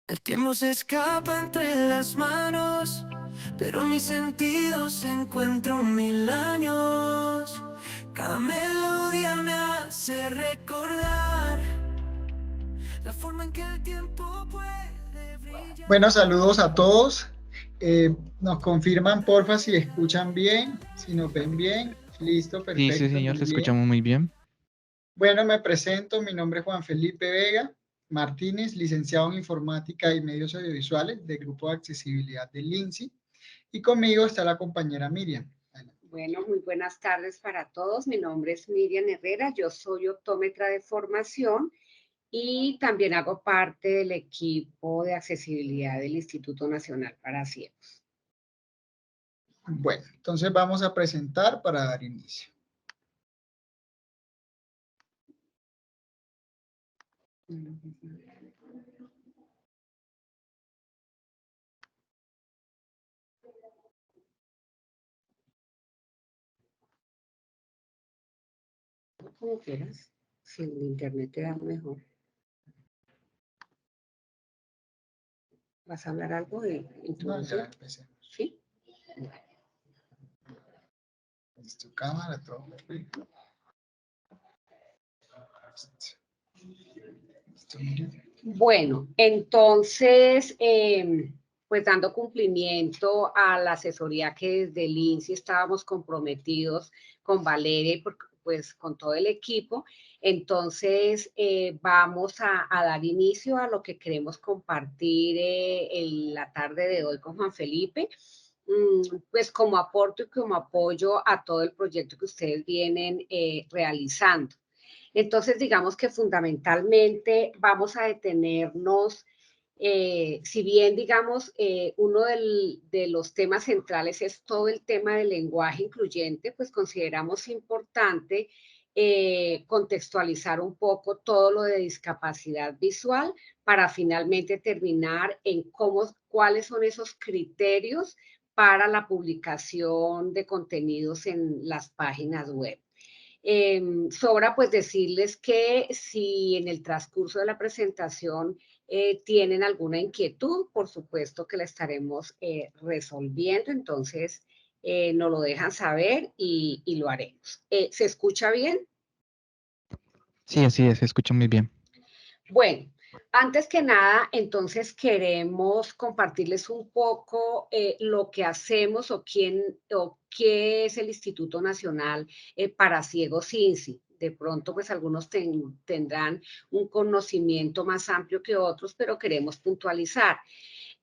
El tiempo se escapa entre las manos, pero mis sentidos se encuentran 1000 años. Cada melodía me hace recordar la forma en que el tiempo puede brillar. Bueno, saludos a todos. Nos confirman, porfa, si escuchan bien, si nos ven bien. Listo, Sí, sí, perfecto, señor, muy te bien. escuchamos muy bien. Bueno, me presento, mi nombre es Juan Felipe Vega Martínez, licenciado en Informática y Medios Audiovisuales del Grupo de Accesibilidad del INSI. Y conmigo está la compañera Miriam. Bueno, muy buenas tardes para todos. Mi nombre es Miriam Herrera, yo soy optómetra de formación y también hago parte del equipo de accesibilidad del Instituto Nacional para Ciegos. Bueno, entonces vamos a presentar para dar inicio. Como quieras, si el internet te da mejor. ¿Vas a hablar algo de No, introducción? ya empecemos. ¿Sí? Listo, cámara, todo perfecto. Listo, Miriam. Bueno, entonces, pues dando cumplimiento a la asesoría que desde el INSI estábamos comprometidos con Valeria y pues con todo el equipo, entonces vamos a dar inicio a lo que queremos compartir en la tarde de hoy con Juan Felipe, pues como aporte y como apoyo a todo el proyecto que ustedes vienen realizando. Entonces, digamos que fundamentalmente vamos a detenernos, si bien, digamos, uno de los temas centrales es todo el tema del lenguaje incluyente, pues consideramos importante contextualizar un poco todo lo de discapacidad visual para finalmente terminar en cuáles son esos criterios para la publicación de contenidos en las páginas web. Sobra pues decirles que si en el transcurso de la presentación tienen alguna inquietud, por supuesto que la estaremos resolviendo, entonces nos lo dejan saber y lo haremos. ¿Se escucha bien? Sí, así es, se escucha muy bien. Bueno, antes que nada, entonces queremos compartirles un poco lo que hacemos o qué es el Instituto Nacional para Ciegos INSI. De pronto, pues algunos tendrán un conocimiento más amplio que otros, pero queremos puntualizar.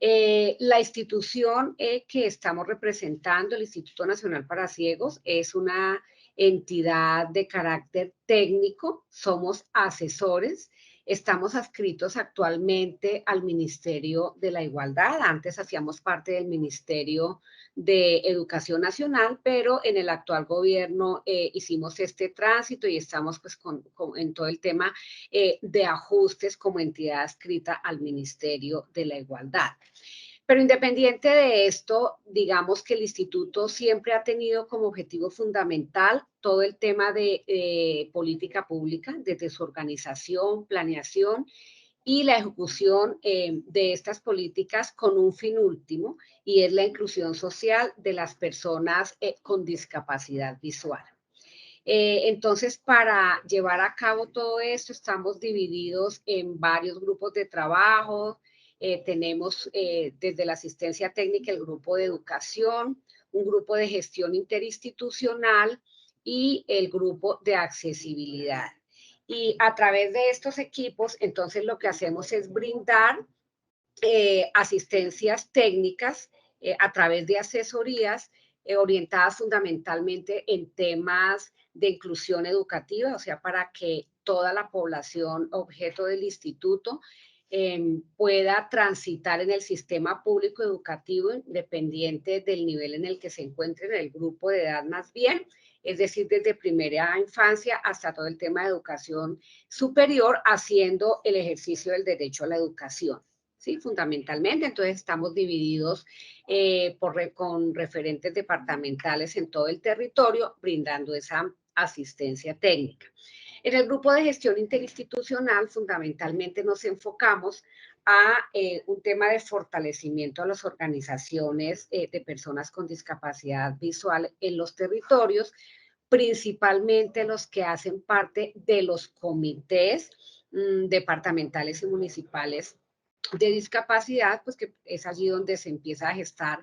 La institución que estamos representando, el Instituto Nacional para Ciegos, es una entidad de carácter técnico, somos asesores. Estamos adscritos actualmente al Ministerio de la Igualdad. Antes hacíamos parte del Ministerio de Educación Nacional, pero en el actual gobierno hicimos este tránsito y estamos pues en todo el tema de ajustes como entidad adscrita al Ministerio de la Igualdad. Pero independiente de esto, digamos que el instituto siempre ha tenido como objetivo fundamental todo el tema de política pública, desde su organización, planeación y la ejecución de estas políticas con un fin último, y es la inclusión social de las personas con discapacidad visual. Entonces, para llevar a cabo todo esto, estamos divididos en varios grupos de trabajo. Tenemos desde la asistencia técnica el grupo de educación, un grupo de gestión interinstitucional y el grupo de accesibilidad. Y a través de estos equipos, entonces lo que hacemos es brindar asistencias técnicas a través de asesorías orientadas fundamentalmente en temas de inclusión educativa, o sea, para que toda la población objeto del instituto pueda transitar en el sistema público educativo independiente del nivel en el que se encuentre, en el grupo de edad más bien, es decir, desde primera infancia hasta todo el tema de educación superior, haciendo el ejercicio del derecho a la educación. Sí, fundamentalmente. Entonces estamos divididos con referentes departamentales en todo el territorio, brindando esa asistencia técnica. En el grupo de gestión interinstitucional, fundamentalmente nos enfocamos a un tema de fortalecimiento a las organizaciones de personas con discapacidad visual en los territorios, principalmente los que hacen parte de los comités departamentales y municipales de discapacidad, pues que es allí donde se empieza a gestar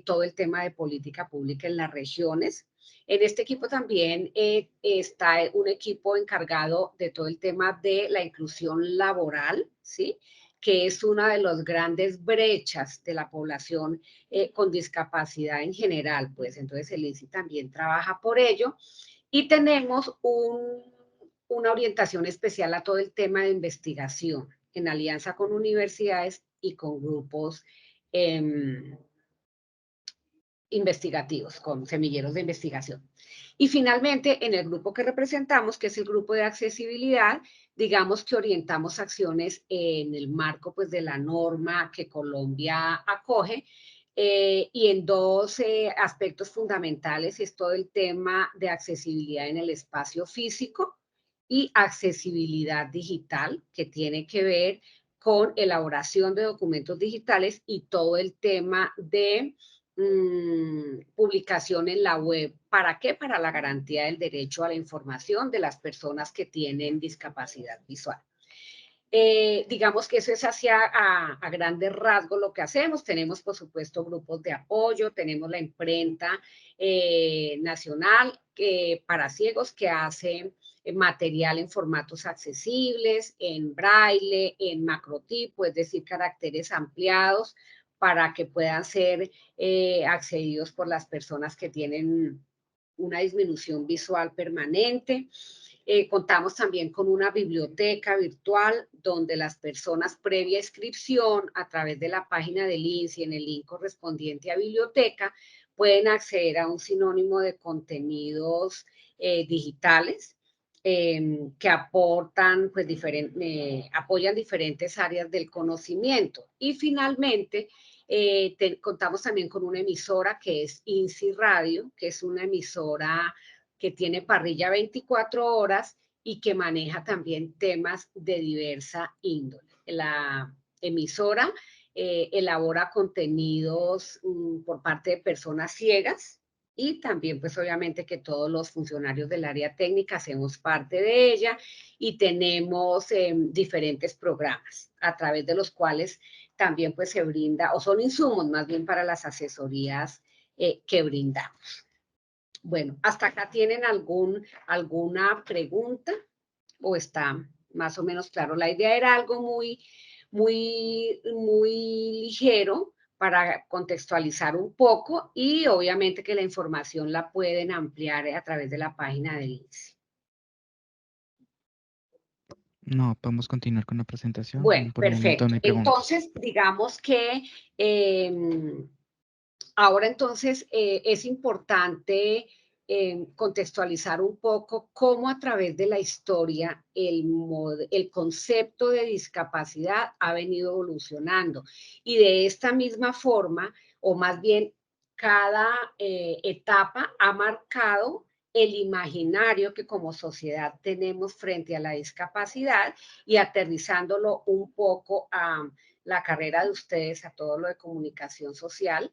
todo el tema de política pública en las regiones. En este equipo también está un equipo encargado de todo el tema de la inclusión laboral, ¿sí?, que es una de las grandes brechas de la población con discapacidad en general, pues entonces el INSI también trabaja por ello. Y tenemos una orientación especial a todo el tema de investigación, en alianza con universidades y con grupos investigativos, con semilleros de investigación. Y finalmente, en el grupo que representamos, que es el grupo de accesibilidad, digamos que orientamos acciones en el marco, pues, de la norma que Colombia acoge, y en dos aspectos fundamentales, es todo el tema de accesibilidad en el espacio físico y accesibilidad digital, que tiene que ver con elaboración de documentos digitales y todo el tema de publicación en la web. ¿Para qué? Para la garantía del derecho a la información de las personas que tienen discapacidad visual. Digamos que eso es a grandes rasgos lo que hacemos. Tenemos, por supuesto, grupos de apoyo, tenemos la imprenta nacional para ciegos que hace material en formatos accesibles, en braille, en macrotipo, es decir, caracteres ampliados para que puedan ser accedidos por las personas que tienen una disminución visual permanente. Contamos también con una biblioteca virtual donde las personas previa inscripción a través de la página del INSI en el link correspondiente a biblioteca pueden acceder a un sinónimo de contenidos digitales que aportan, pues, apoyan diferentes áreas del conocimiento. Y finalmente, contamos también con una emisora que es INSI Radio, que es una emisora que tiene parrilla 24 horas y que maneja también temas de diversa índole. La emisora elabora contenidos por parte de personas ciegas, y también, pues, obviamente que todos los funcionarios del área técnica hacemos parte de ella, y tenemos diferentes programas a través de los cuales también, pues, se brinda, o son insumos más bien para las asesorías que brindamos. Bueno, ¿hasta acá tienen alguna pregunta o está más o menos claro? La idea era algo muy ligero para contextualizar un poco, y obviamente que la información la pueden ampliar a través de la página del INSI. No, podemos continuar con la presentación. Bueno, Por el momento no perfecto. hay preguntas. Entonces, digamos que ahora entonces es importante contextualizar un poco cómo a través de la historia el concepto de discapacidad ha venido evolucionando. Y de esta misma forma, o más bien cada etapa ha marcado el imaginario que como sociedad tenemos frente a la discapacidad, y aterrizándolo un poco a la carrera de ustedes, a todo lo de comunicación social,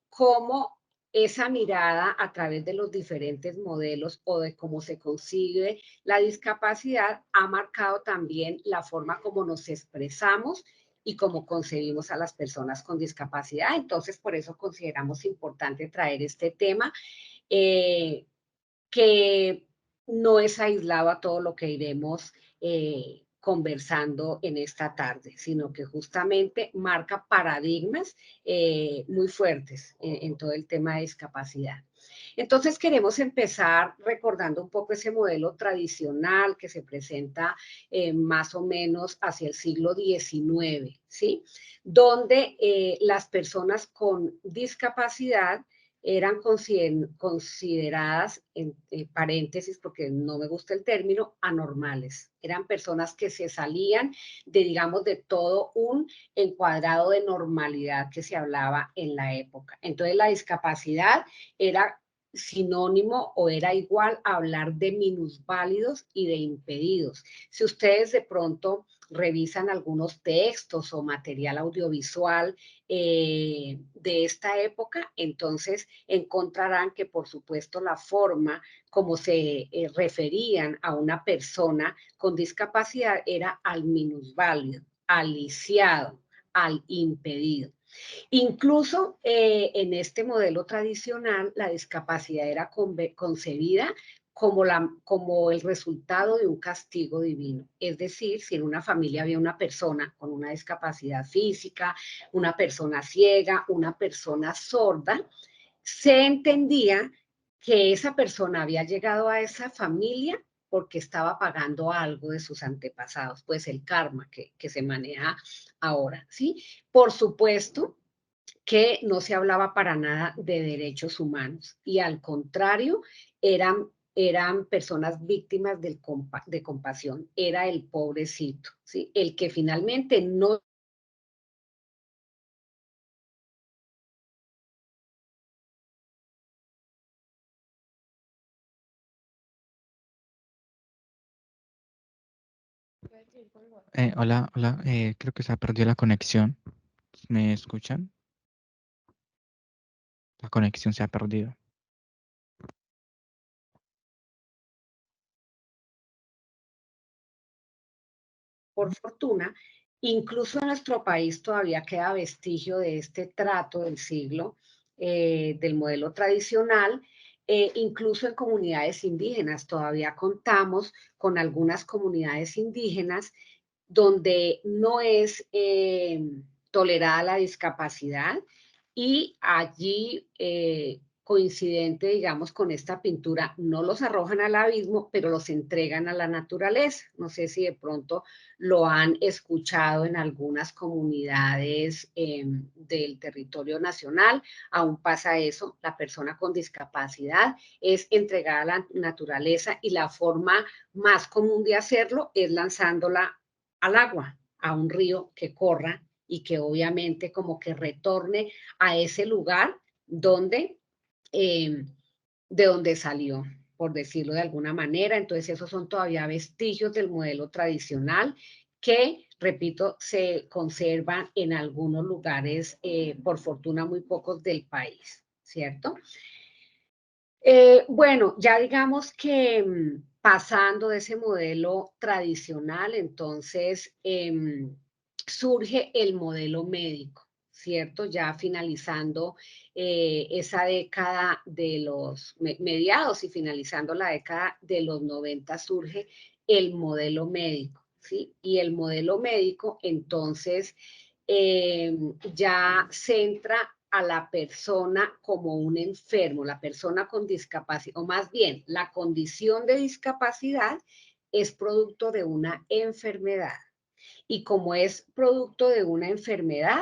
cómo esa mirada a través de los diferentes modelos o de cómo se concibe la discapacidad ha marcado también la forma como nos expresamos y cómo concebimos a las personas con discapacidad. Entonces, por eso consideramos importante traer este tema, que no es aislado a todo lo que iremos conversando en esta tarde, sino que justamente marca paradigmas muy fuertes en todo el tema de discapacidad. Entonces queremos empezar recordando un poco ese modelo tradicional que se presenta más o menos hacia el siglo XIX, ¿sí? Donde las personas con discapacidad eran consideradas, en paréntesis porque no me gusta el término, anormales. Eran personas que se salían de, digamos, de todo un encuadrado de normalidad que se hablaba en la época. Entonces la discapacidad era sinónimo o era igual a hablar de minusválidos y de impedidos. Si ustedes de pronto revisan algunos textos o material audiovisual de esta época, entonces encontrarán que, por supuesto, la forma como se referían a una persona con discapacidad era al minusválido, al lisiado, al impedido. Incluso en este modelo tradicional, la discapacidad era concebida como el resultado de un castigo divino. Es decir, si en una familia había una persona con una discapacidad física, una persona ciega, una persona sorda, se entendía que esa persona había llegado a esa familia porque estaba pagando algo de sus antepasados, pues el karma que se maneja ahora, ¿sí? Por supuesto que no se hablaba para nada de derechos humanos y al contrario, eran personas víctimas de compasión, era el pobrecito, ¿sí? El que finalmente no... Hola, hola, creo que se ha perdido la conexión. ¿Me escuchan? La conexión se ha perdido. Por fortuna, incluso en nuestro país todavía queda vestigio de este trato del siglo, del modelo tradicional, incluso en comunidades indígenas. Todavía contamos con algunas comunidades indígenas donde no es tolerada la discapacidad y allí coincidente, digamos, con esta pintura, no los arrojan al abismo, pero los entregan a la naturaleza. No sé si de pronto lo han escuchado en algunas comunidades del territorio nacional. Aún pasa eso, la persona con discapacidad es entregada a la naturaleza y la forma más común de hacerlo es lanzándola al agua, a un río que corra y que obviamente como que retorne a ese lugar donde de donde salió, por decirlo de alguna manera. Entonces, esos son todavía vestigios del modelo tradicional que, repito, se conservan en algunos lugares, por fortuna muy pocos del país, ¿cierto? Bueno, ya digamos que pasando de ese modelo tradicional, entonces surge el modelo médico, ¿cierto? Ya finalizando esa década de los mediados y finalizando la década de los 90 surge el modelo médico, ¿sí? Y el modelo médico entonces ya centra a la persona como un enfermo, la persona con discapacidad, o más bien, la condición de discapacidad es producto de una enfermedad. Y como es producto de una enfermedad,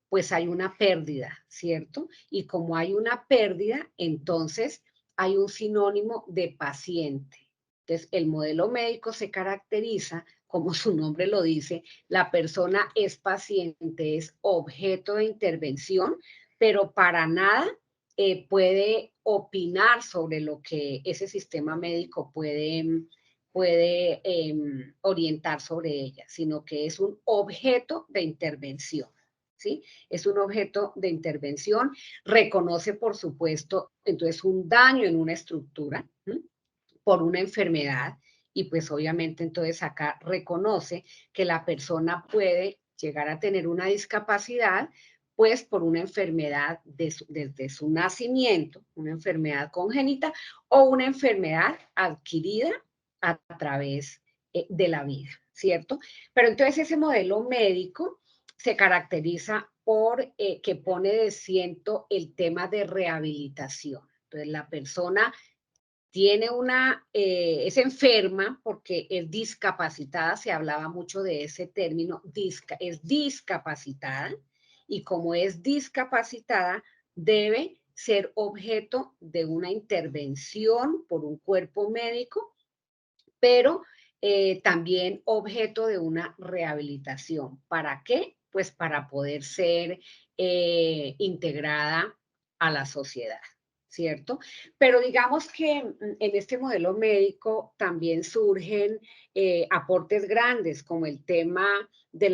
pues hay una pérdida, ¿cierto? Y como hay una pérdida, entonces hay un sinónimo de paciente. Entonces, el modelo médico se caracteriza, como su nombre lo dice, la persona es paciente, es objeto de intervención, pero para nada puede opinar sobre lo que ese sistema médico puede orientar sobre ella, sino que es un objeto de intervención, ¿sí? Es un objeto de intervención, reconoce, por supuesto, entonces un daño en una estructura, ¿sí? Por una enfermedad, y pues obviamente entonces acá reconoce que la persona puede llegar a tener una discapacidad pues por una enfermedad desde su nacimiento, una enfermedad congénita o una enfermedad adquirida a través de la vida, ¿cierto? Pero entonces ese modelo médico se caracteriza por que pone de ciento el tema de rehabilitación. Entonces la persona tiene es enferma porque es discapacitada, se hablaba mucho de ese término, es discapacitada, y como es discapacitada, debe ser objeto de una intervención por un cuerpo médico, pero también objeto de una rehabilitación. ¿Para qué? Pues para poder ser integrada a la sociedad, ¿cierto? Pero digamos que en este modelo médico también surgen aportes grandes, como el tema de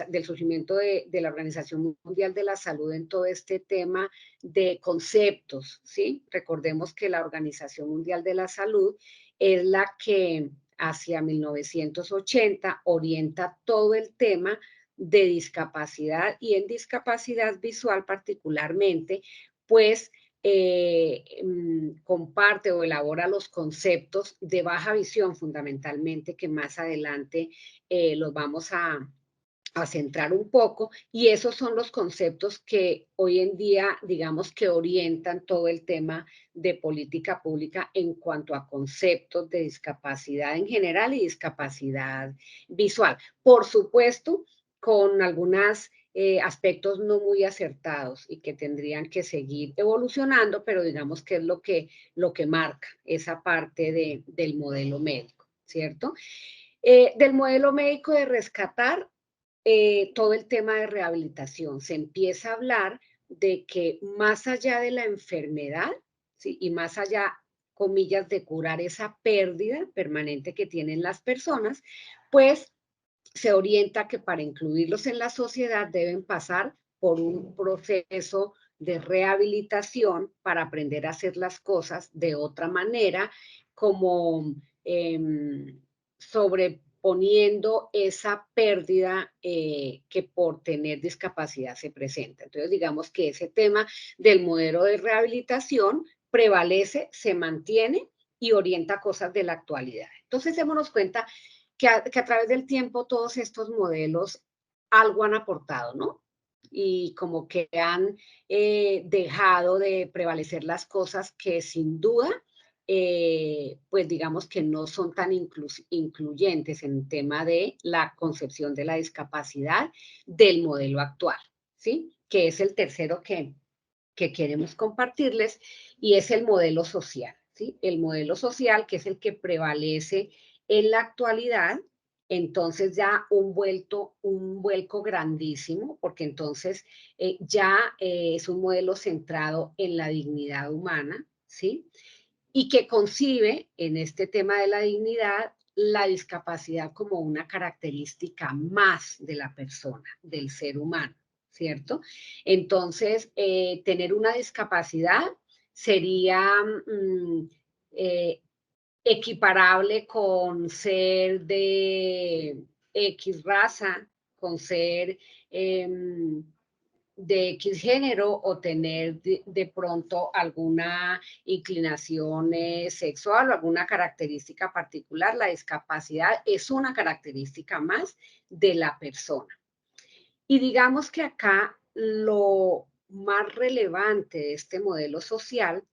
del surgimiento de la Organización Mundial de la Salud en todo este tema de conceptos, ¿sí? Recordemos que la Organización Mundial de la Salud es la que hacia 1980 orienta todo el tema de discapacidad y en discapacidad visual particularmente, pues comparte o elabora los conceptos de baja visión fundamentalmente, que más adelante los vamos a centrar un poco, y esos son los conceptos que hoy en día, digamos, que orientan todo el tema de política pública en cuanto a conceptos de discapacidad en general y discapacidad visual. Por supuesto, con algunos aspectos no muy acertados y que tendrían que seguir evolucionando, pero digamos que es lo que marca esa parte del modelo médico, ¿cierto? Del modelo médico de rescatar todo el tema de rehabilitación. Se empieza a hablar de que más allá de la enfermedad, ¿sí? Y más allá, comillas, de curar esa pérdida permanente que tienen las personas, pues se orienta que para incluirlos en la sociedad deben pasar por un proceso de rehabilitación para aprender a hacer las cosas de otra manera, como sobreponiendo esa pérdida que por tener discapacidad se presenta. Entonces, digamos que ese tema del modelo de rehabilitación prevalece, se mantiene y orienta cosas de la actualidad. Entonces, démonos cuenta que a través del tiempo todos estos modelos algo han aportado, ¿no? Y como que han dejado de prevalecer las cosas que sin duda, pues digamos que no son tan incluyentes en el tema de la concepción de la discapacidad del modelo actual, ¿sí? Que es el tercero que queremos compartirles, y es el modelo social, ¿sí? El modelo social, que es el que prevalece en la actualidad. Entonces ya un vuelco grandísimo, porque entonces ya es un modelo centrado en la dignidad humana, ¿sí? Y que concibe en este tema de la dignidad la discapacidad como una característica más de la persona, del ser humano, ¿cierto? Entonces, tener una discapacidad sería equiparable con ser de X raza, con ser de X género o tener de pronto alguna inclinación sexual o alguna característica particular. La discapacidad es una característica más de la persona. Y digamos que acá lo más relevante de este modelo social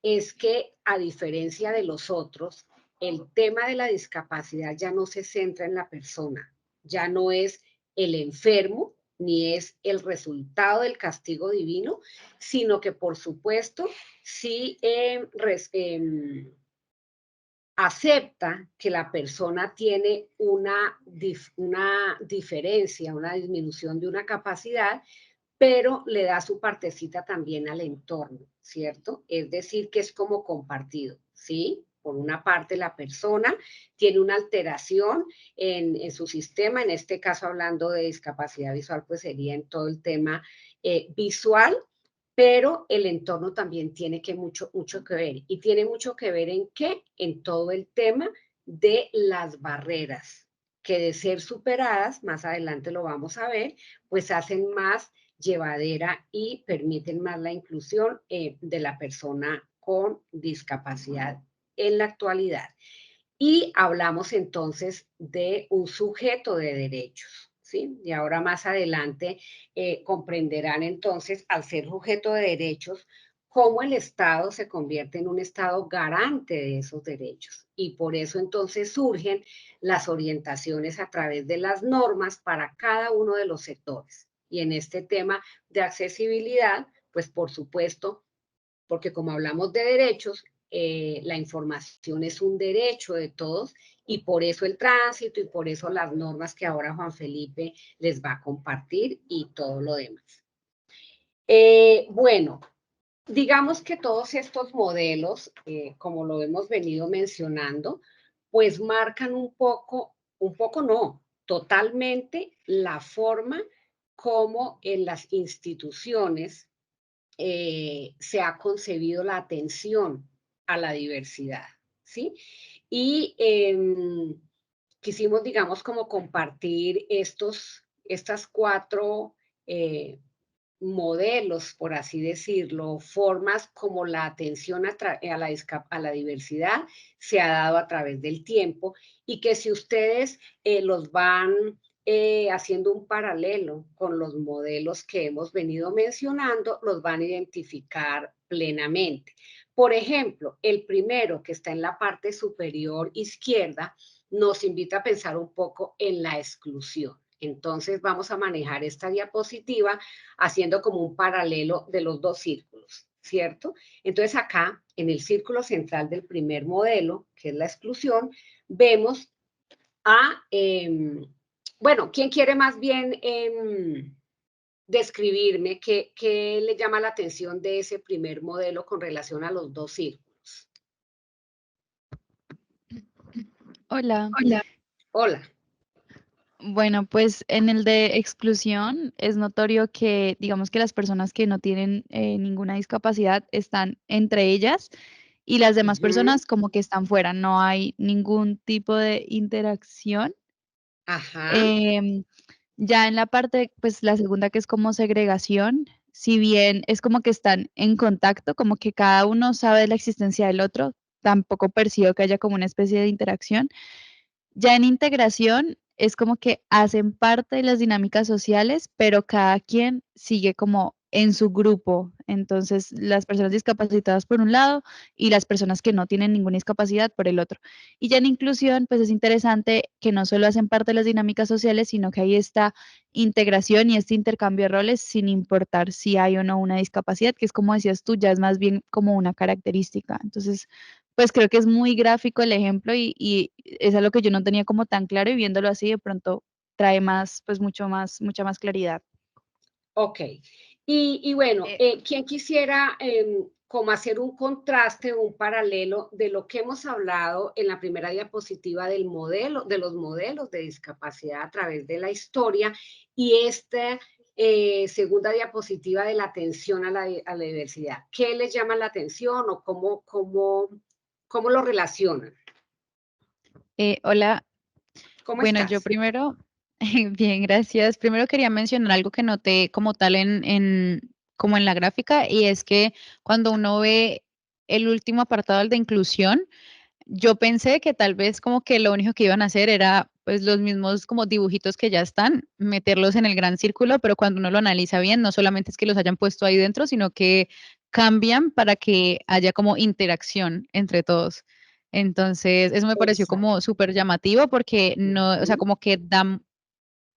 es que, a diferencia de los otros, el tema de la discapacidad ya no se centra en la persona, ya no es el enfermo, ni es el resultado del castigo divino, sino que, por supuesto, sí acepta que la persona tiene una diferencia, una disminución de una capacidad, pero le da su partecita también al entorno, ¿cierto? Es decir, que es como compartido, ¿sí? Por una parte, la persona tiene una alteración en su sistema, en este caso hablando de discapacidad visual, pues sería en todo el tema visual, pero el entorno también tiene mucho que ver. ¿Y tiene mucho que ver en qué? En todo el tema de las barreras, que de ser superadas, más adelante lo vamos a ver, pues hacen más llevadera y permiten más la inclusión de la persona con discapacidad en la actualidad. Y hablamos entonces de un sujeto de derechos, ¿sí? Y ahora más adelante comprenderán entonces, al ser sujeto de derechos, cómo el Estado se convierte en un Estado garante de esos derechos. Y por eso entonces surgen las orientaciones a través de las normas para cada uno de los sectores. Y en este tema de accesibilidad, pues por supuesto, porque como hablamos de derechos, la información es un derecho de todos, y por eso el tránsito y por eso las normas que ahora Juan Felipe les va a compartir y todo lo demás. Bueno, Digamos que todos estos modelos, como lo hemos venido mencionando, pues marcan un poco no, totalmente la forma como en las instituciones se ha concebido la atención a la diversidad, ¿sí? Y quisimos, digamos, como compartir estas cuatro eh, modelos, por así decirlo, formas como la atención a la diversidad se ha dado a través del tiempo y que si ustedes los van haciendo un paralelo con los modelos que hemos venido mencionando, los van a identificar plenamente. Por ejemplo, el primero que está en la parte superior izquierda nos invita a pensar un poco en la exclusión. Entonces vamos a manejar esta diapositiva haciendo como un paralelo de los dos círculos, ¿cierto? Entonces acá, en el círculo central del primer modelo, que es la exclusión, vemos bueno, ¿quién quiere más bien describirme qué le llama la atención de ese primer modelo con relación a los dos círculos? Hola. Hola. Bueno, pues en el de exclusión es notorio que, digamos que las personas que no tienen ninguna discapacidad están entre ellas y las demás Ujú. personas como que están fuera, no hay ningún tipo de interacción. Ajá. Em, ya en la parte, pues la segunda que es como segregación, si bien es como que están en contacto, como que cada uno sabe de la existencia del otro, tampoco percibo que haya como una especie de interacción. Ya en integración es como que hacen parte de las dinámicas sociales, pero cada quien sigue como en su grupo. Entonces, las personas discapacitadas por un lado y las personas que no tienen ninguna discapacidad por el otro. Y ya en inclusión, pues es interesante que no solo hacen parte de las dinámicas sociales, sino que hay esta integración y este intercambio de roles sin importar si hay o no una discapacidad, que es como decías tú, ya es más bien como una característica. Entonces, pues creo que es muy gráfico el ejemplo y es algo que yo no tenía como tan claro y viéndolo así de pronto trae más, pues mucha más claridad. Ok. Y bueno, Eh, ¿quién quisiera como hacer un contraste, un paralelo de lo que hemos hablado en la primera diapositiva del modelo, de los modelos de discapacidad a través de la historia y esta segunda diapositiva de la atención a la diversidad? ¿Qué les llama la atención o cómo lo relacionan? Hola, ¿Cómo bueno, yo estás? primero, bien, gracias. Primero quería mencionar algo que noté como tal como en la gráfica y es que cuando uno ve el último apartado, el de inclusión, yo pensé que tal vez como que lo único que iban a hacer era, pues, los mismos como dibujitos que ya están, meterlos en el gran círculo, pero cuando uno lo analiza bien, no solamente es que los hayan puesto ahí dentro, sino que cambian para que haya como interacción entre todos. Entonces, eso me pareció Exacto. como súper llamativo porque no, o sea, Ujú. como que dan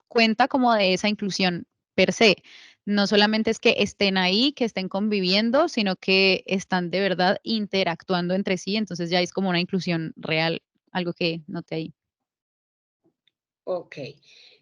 cuenta como de esa inclusión per se. No solamente es que estén ahí, que estén conviviendo, sino que están de verdad interactuando entre sí, entonces ya es como una inclusión real, algo que noté ahí. Ok.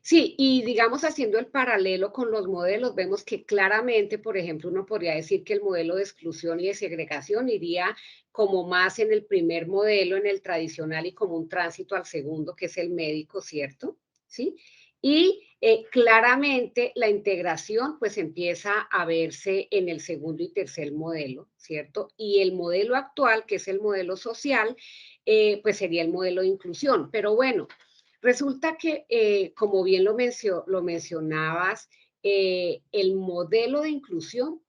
Sí, y digamos haciendo el paralelo con los modelos, vemos que claramente, por ejemplo, uno podría decir que el modelo de exclusión y de segregación iría como más en el primer modelo, en el tradicional y como un tránsito al segundo, que es el médico, ¿cierto? ¿Sí? Y claramente la integración pues empieza a verse en el segundo y tercer modelo, ¿cierto? Y el modelo actual, que es el modelo social, pues sería el modelo de inclusión. Pero bueno, resulta que, como bien lo mencionabas, el modelo de inclusión,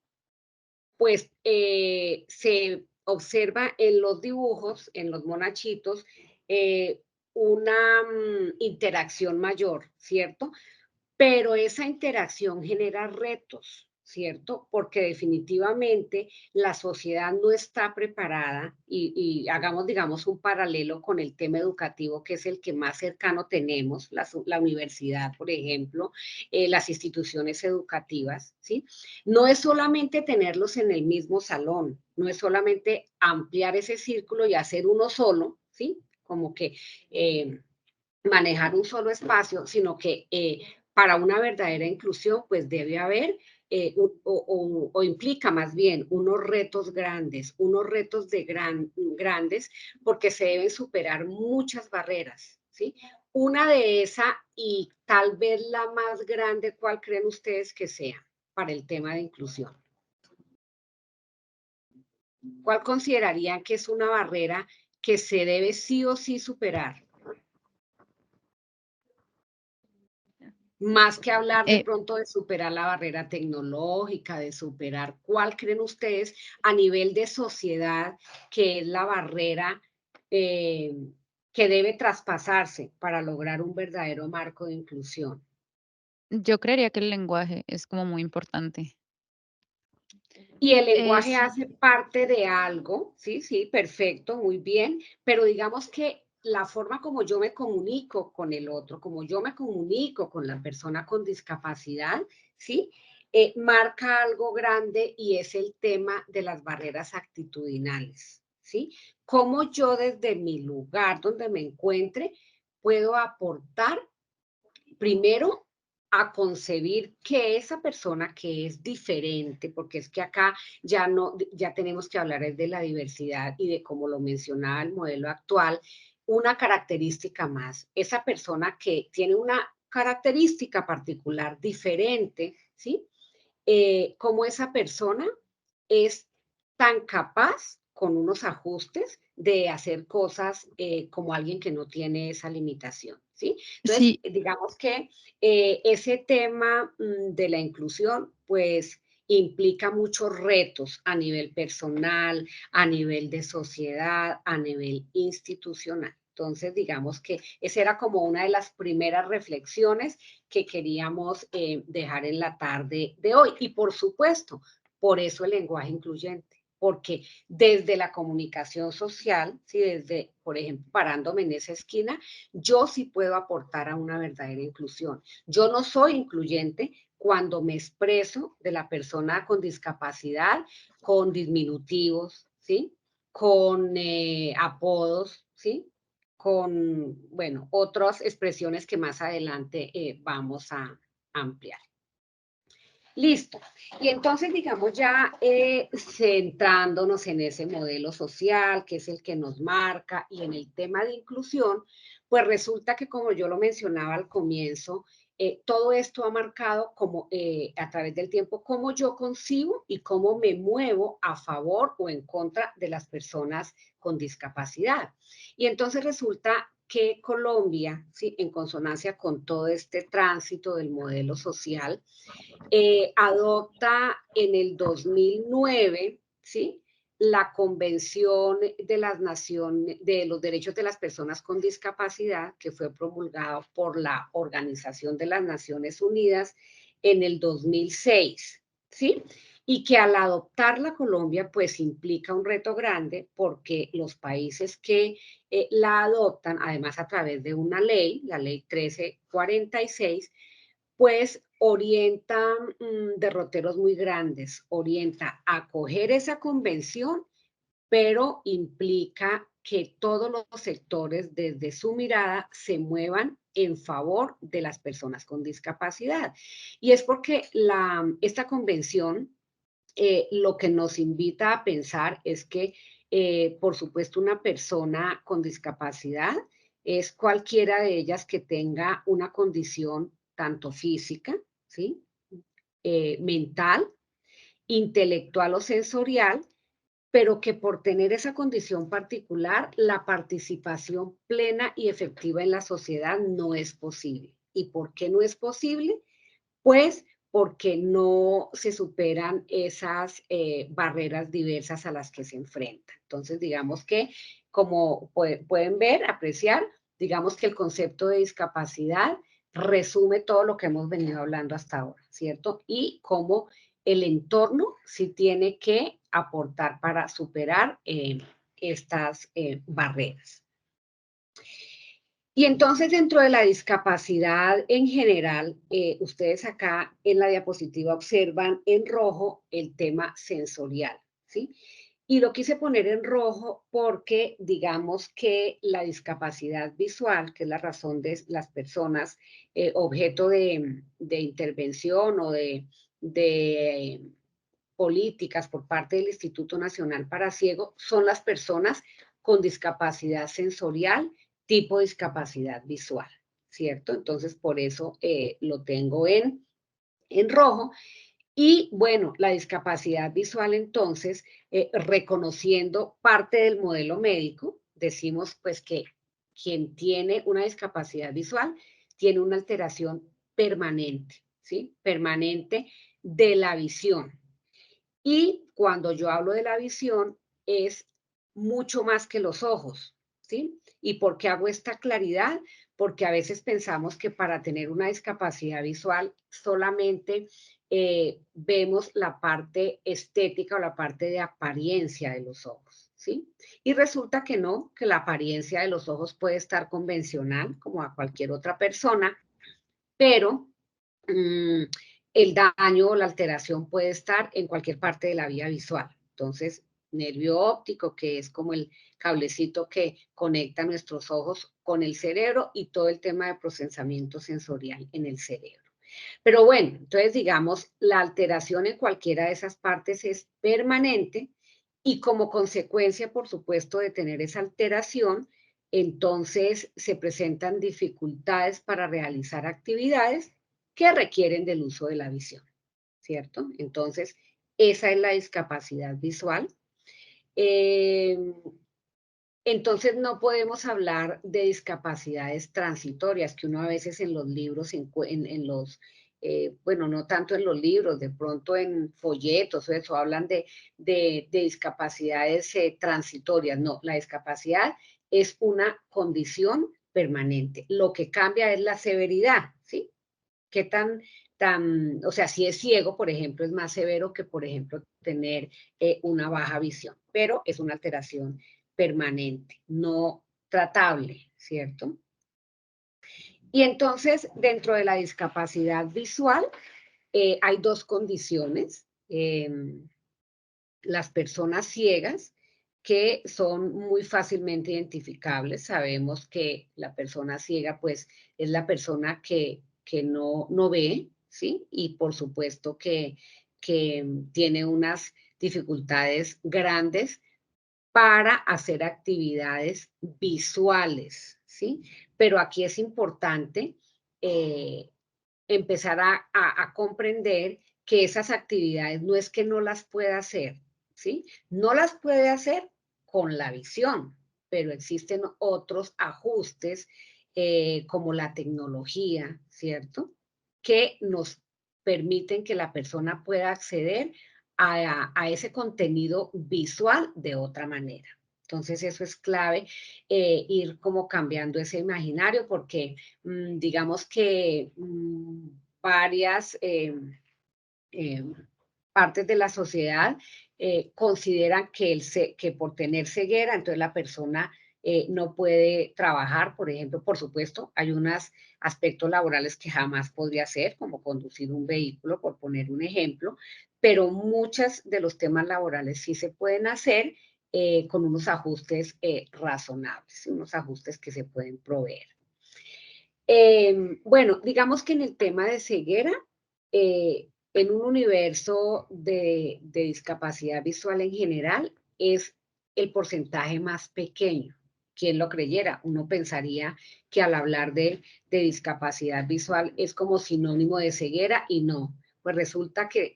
pues se observa en los dibujos, en los monachitos, una interacción mayor, ¿cierto? Pero esa interacción genera retos, ¿cierto? Porque definitivamente la sociedad no está preparada y hagamos, digamos, un paralelo con el tema educativo, que es el que más cercano tenemos, la universidad, por ejemplo, las instituciones educativas, ¿sí? No es solamente tenerlos en el mismo salón, no es solamente ampliar ese círculo y hacer uno solo, ¿sí? Como que manejar un solo espacio, sino que para una verdadera inclusión, pues debe haber o implica más bien unos retos grandes, grandes, porque se deben superar muchas barreras, ¿sí? Una de esas, y tal vez la más grande, ¿cuál creen ustedes que sea para el tema de inclusión? ¿Cuál considerarían que es una barrera que se debe sí o sí superar? Más que hablar de pronto de superar la barrera tecnológica, de superar, ¿cuál creen ustedes a nivel de sociedad que es la barrera que debe traspasarse para lograr un verdadero marco de inclusión? Yo creería que el lenguaje es como muy importante. Y el lenguaje Sí. hace parte de algo, sí, sí, perfecto, muy bien, pero digamos que la forma como yo me comunico con el otro, como yo me comunico con la persona con discapacidad, ¿sí? Marca algo grande y es el tema de las barreras actitudinales, ¿sí? Cómo yo desde mi lugar donde me encuentre puedo aportar primero a concebir que esa persona que es diferente, porque es que acá ya tenemos que hablar de la diversidad y de, como lo mencionaba el modelo actual, una característica más. Esa persona que tiene una característica particular diferente, ¿sí? Cómo esa persona es tan capaz con unos ajustes de hacer cosas como alguien que no tiene esa limitación, ¿sí? Entonces, Sí, digamos que ese tema de la inclusión, pues implica muchos retos a nivel personal, a nivel de sociedad, a nivel institucional. Entonces, digamos que esa era como una de las primeras reflexiones que queríamos dejar en la tarde de hoy. Y por supuesto, por eso el lenguaje incluyente, porque desde la comunicación social, ¿sí? Desde, por ejemplo, parándome en esa esquina, yo sí puedo aportar a una verdadera inclusión. Yo no soy incluyente cuando me expreso de la persona con discapacidad, con diminutivos, ¿sí? Con apodos, ¿sí? Con, bueno, otras expresiones que más adelante vamos a ampliar. Listo. Y entonces, digamos, ya centrándonos en ese modelo social, que es el que nos marca, y en el tema de inclusión, pues resulta que, como yo lo mencionaba al comienzo, todo esto ha marcado como, a través del tiempo cómo yo concibo y cómo me muevo a favor o en contra de las personas con discapacidad. Y entonces resulta que Colombia, ¿sí? En consonancia con todo este tránsito del modelo social, adopta en el 2009, ¿sí? La Convención de las Naciones de los Derechos de las Personas con Discapacidad, que fue promulgada por la Organización de las Naciones Unidas en el 2006, ¿sí? Y que al adoptarla Colombia, pues implica un reto grande porque los países que la adoptan, además a través de una ley, la ley 1346, pues orienta derroteros muy grandes, orienta a acoger esa convención, pero implica que todos los sectores desde su mirada se muevan en favor de las personas con discapacidad. Y es porque esta convención lo que nos invita a pensar es que, por supuesto, una persona con discapacidad es cualquiera de ellas que tenga una condición tanto física, ¿sí? Mental, intelectual o sensorial, pero que por tener esa condición particular, la participación plena y efectiva en la sociedad no es posible. ¿Y por qué no es posible? Pues porque no se superan esas barreras diversas a las que se enfrentan. Entonces, digamos que, como pueden ver, apreciar, digamos que el concepto de discapacidad resume todo lo que hemos venido hablando hasta ahora, ¿cierto? Y cómo el entorno sí tiene que aportar para superar estas barreras. Y entonces, dentro de la discapacidad en general, ustedes acá en la diapositiva observan en rojo el tema sensorial, ¿sí? Y lo quise poner en rojo porque digamos que la discapacidad visual, que es la razón de las personas objeto de intervención o de de políticas por parte del Instituto Nacional para Ciegos son las personas con discapacidad sensorial, tipo discapacidad visual, ¿cierto? Entonces, por eso lo tengo en rojo. Y bueno, la discapacidad visual, entonces, reconociendo parte del modelo médico, decimos pues que quien tiene una discapacidad visual tiene una alteración permanente, ¿sí? Permanente de la visión. Y cuando yo hablo de la visión, es mucho más que los ojos, ¿sí? ¿Y por qué hago esta claridad? Porque a veces pensamos que para tener una discapacidad visual solamente vemos la parte estética o la parte de apariencia de los ojos, ¿sí? Y resulta que no, que la apariencia de los ojos puede estar convencional, como a cualquier otra persona, pero el daño o la alteración puede estar en cualquier parte de la vía visual. Entonces, nervio óptico, que es como el cablecito que conecta nuestros ojos con el cerebro, y todo el tema de procesamiento sensorial en el cerebro. Pero bueno, entonces digamos, la alteración en cualquiera de esas partes es permanente, y como consecuencia, por supuesto, de tener esa alteración, entonces se presentan dificultades para realizar actividades que requieren del uso de la visión, ¿cierto? Entonces, esa es la discapacidad visual. Entonces, no podemos hablar de discapacidades transitorias, que uno a veces en los libros, en los, bueno, no tanto en los libros, de pronto en folletos o eso, hablan de discapacidades transitorias. No, la discapacidad es una condición permanente. Lo que cambia es la severidad, ¿sí? ¿Qué o sea, si es ciego, por ejemplo, es más severo que, por ejemplo, tener una baja visión, pero es una alteración permanente, no tratable, ¿cierto? Y entonces, dentro de la discapacidad visual, hay dos condiciones. Las personas ciegas, que son muy fácilmente identificables. Sabemos que la persona ciega, pues, es la persona que no ve, ¿sí? Y por supuesto que tiene unas dificultades grandes para hacer actividades visuales, ¿sí? Pero aquí es importante empezar a comprender que esas actividades no es que no las pueda hacer, ¿sí? No las puede hacer con la visión, pero existen otros ajustes como la tecnología, ¿cierto? Que nos permiten que la persona pueda acceder a ese contenido visual de otra manera. Entonces eso es clave, ir como cambiando ese imaginario, porque digamos que varias partes de la sociedad consideran que por tener ceguera, entonces la persona no puede trabajar. Por ejemplo, por supuesto, hay unos aspectos laborales que jamás podría hacer, como conducir un vehículo, por poner un ejemplo, pero muchos de los temas laborales sí se pueden hacer con unos ajustes razonables, unos ajustes que se pueden proveer. Bueno, digamos que en el tema de ceguera, en un universo de discapacidad visual en general, es el porcentaje más pequeño. ¿Quién lo creyera? Uno pensaría que al hablar de discapacidad visual es como sinónimo de ceguera, y no. Pues resulta que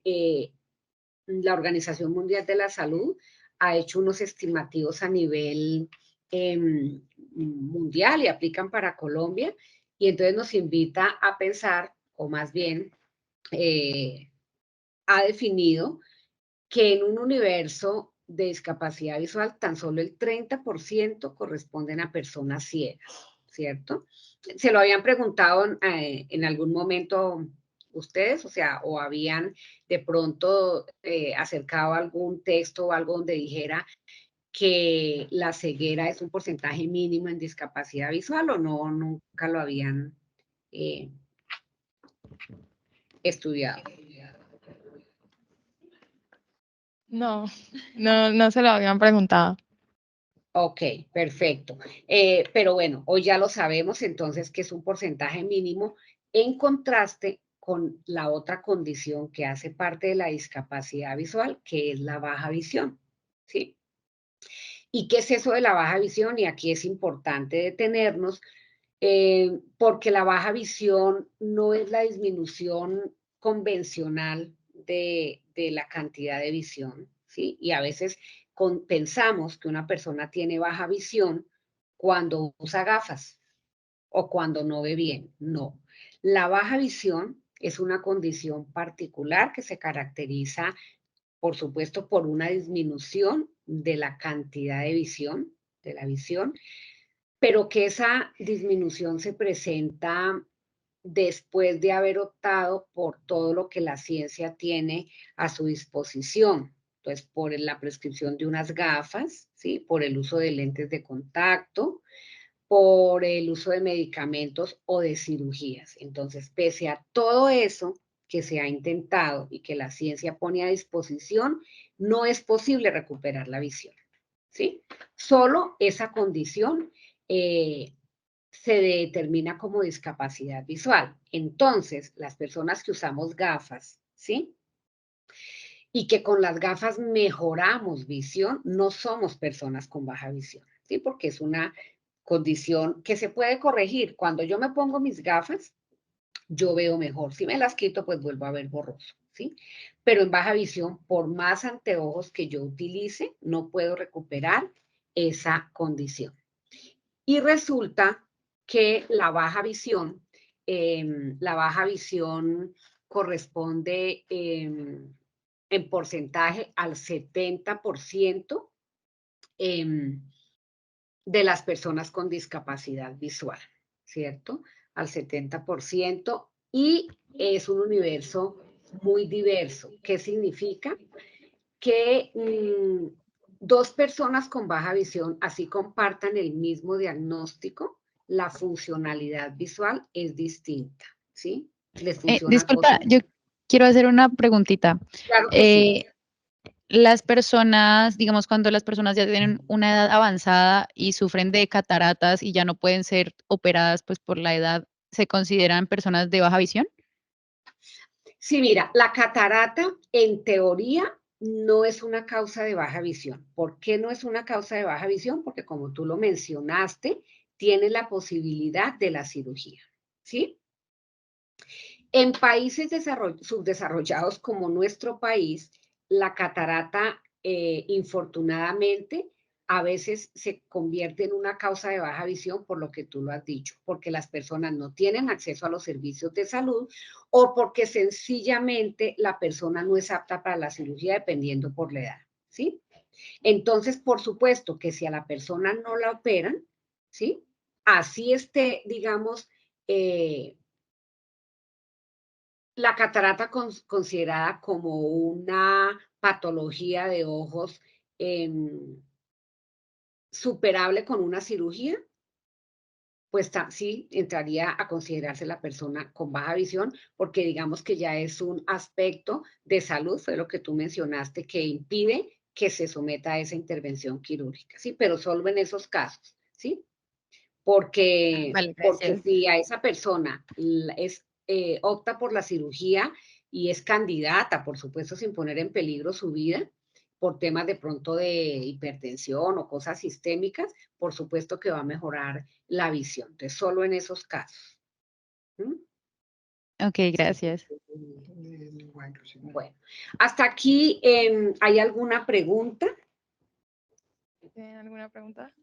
la Organización Mundial de la Salud ha hecho unos estimativos a nivel mundial, y aplican para Colombia, y entonces nos invita a pensar, o más bien ha definido que en un universo de discapacidad visual tan solo el 30% corresponden a personas ciegas, ¿cierto? ¿Se lo habían preguntado en algún momento ustedes? O sea, o habían de pronto acercado algún texto o algo donde dijera que la ceguera es un porcentaje mínimo en discapacidad visual, o no, nunca lo habían estudiado. No, no se lo habían preguntado. Ok, perfecto. Pero bueno, hoy ya lo sabemos entonces, que es un porcentaje mínimo, en contraste con la otra condición que hace parte de la discapacidad visual, que es la baja visión, ¿sí? ¿Y qué es eso de la baja visión? Y aquí es importante detenernos, porque la baja visión no es la disminución convencional de la cantidad de visión, ¿sí? Y a veces pensamos que una persona tiene baja visión cuando usa gafas o cuando no ve bien. No. La baja visión es una condición particular que se caracteriza, por supuesto, por una disminución de la cantidad de visión, de la visión, pero que esa disminución se presenta después de haber optado por todo lo que la ciencia tiene a su disposición. Entonces, por la prescripción de unas gafas, ¿sí? Por el uso de lentes de contacto, por el uso de medicamentos o de cirugías. Entonces, pese a todo eso que se ha intentado y que la ciencia pone a disposición, no es posible recuperar la visión, ¿sí? Solo esa condición se determina como discapacidad visual. Entonces, las personas que usamos gafas, ¿sí? Y que con las gafas mejoramos visión, no somos personas con baja visión, ¿sí? Porque es una condición que se puede corregir. Cuando yo me pongo mis gafas, yo veo mejor. Si me las quito, pues vuelvo a ver borroso, ¿sí? Pero en baja visión, por más anteojos que yo utilice, no puedo recuperar esa condición. Y resulta que la baja visión corresponde en porcentaje al 70% de las personas con discapacidad visual, ¿cierto? Al 70%, y es un universo muy diverso. ¿Qué significa? Que dos personas con baja visión, así compartan el mismo diagnóstico, la funcionalidad visual es distinta, ¿sí? Les funciona Disculpa, cosas. yo quiero hacer una preguntita. Claro que sí. Las personas, digamos, cuando las personas ya tienen una edad avanzada y sufren de cataratas y ya no pueden ser operadas, pues, por la edad, ¿se consideran personas de baja visión? Sí, mira, la catarata en teoría no es una causa de baja visión. ¿Por qué no es una causa de baja visión? Porque como tú lo mencionaste, tiene la posibilidad de la cirugía, ¿sí? En países subdesarrollados como nuestro país, la catarata, infortunadamente, a veces se convierte en una causa de baja visión por lo que tú lo has dicho, porque las personas no tienen acceso a los servicios de salud o porque sencillamente la persona no es apta para la cirugía dependiendo por la edad, ¿sí? Entonces, por supuesto que si a la persona no la operan, ¿sí? Así esté, digamos, la catarata considerada como una patología de ojos superable con una cirugía, pues sí entraría a considerarse la persona con baja visión, porque digamos que ya es un aspecto de salud, fue lo que tú mencionaste, que impide que se someta a esa intervención quirúrgica, ¿sí? Pero solo en esos casos, ¿sí? Porque Vale, gracias. si a esa persona opta por la cirugía y es candidata, por supuesto, sin poner en peligro su vida, por temas de pronto de hipertensión o cosas sistémicas, por supuesto que va a mejorar la visión. Entonces, solo en esos casos. ¿Mm? Ok, gracias. Bueno, hasta aquí, ¿hay alguna pregunta? ¿Tienen alguna pregunta?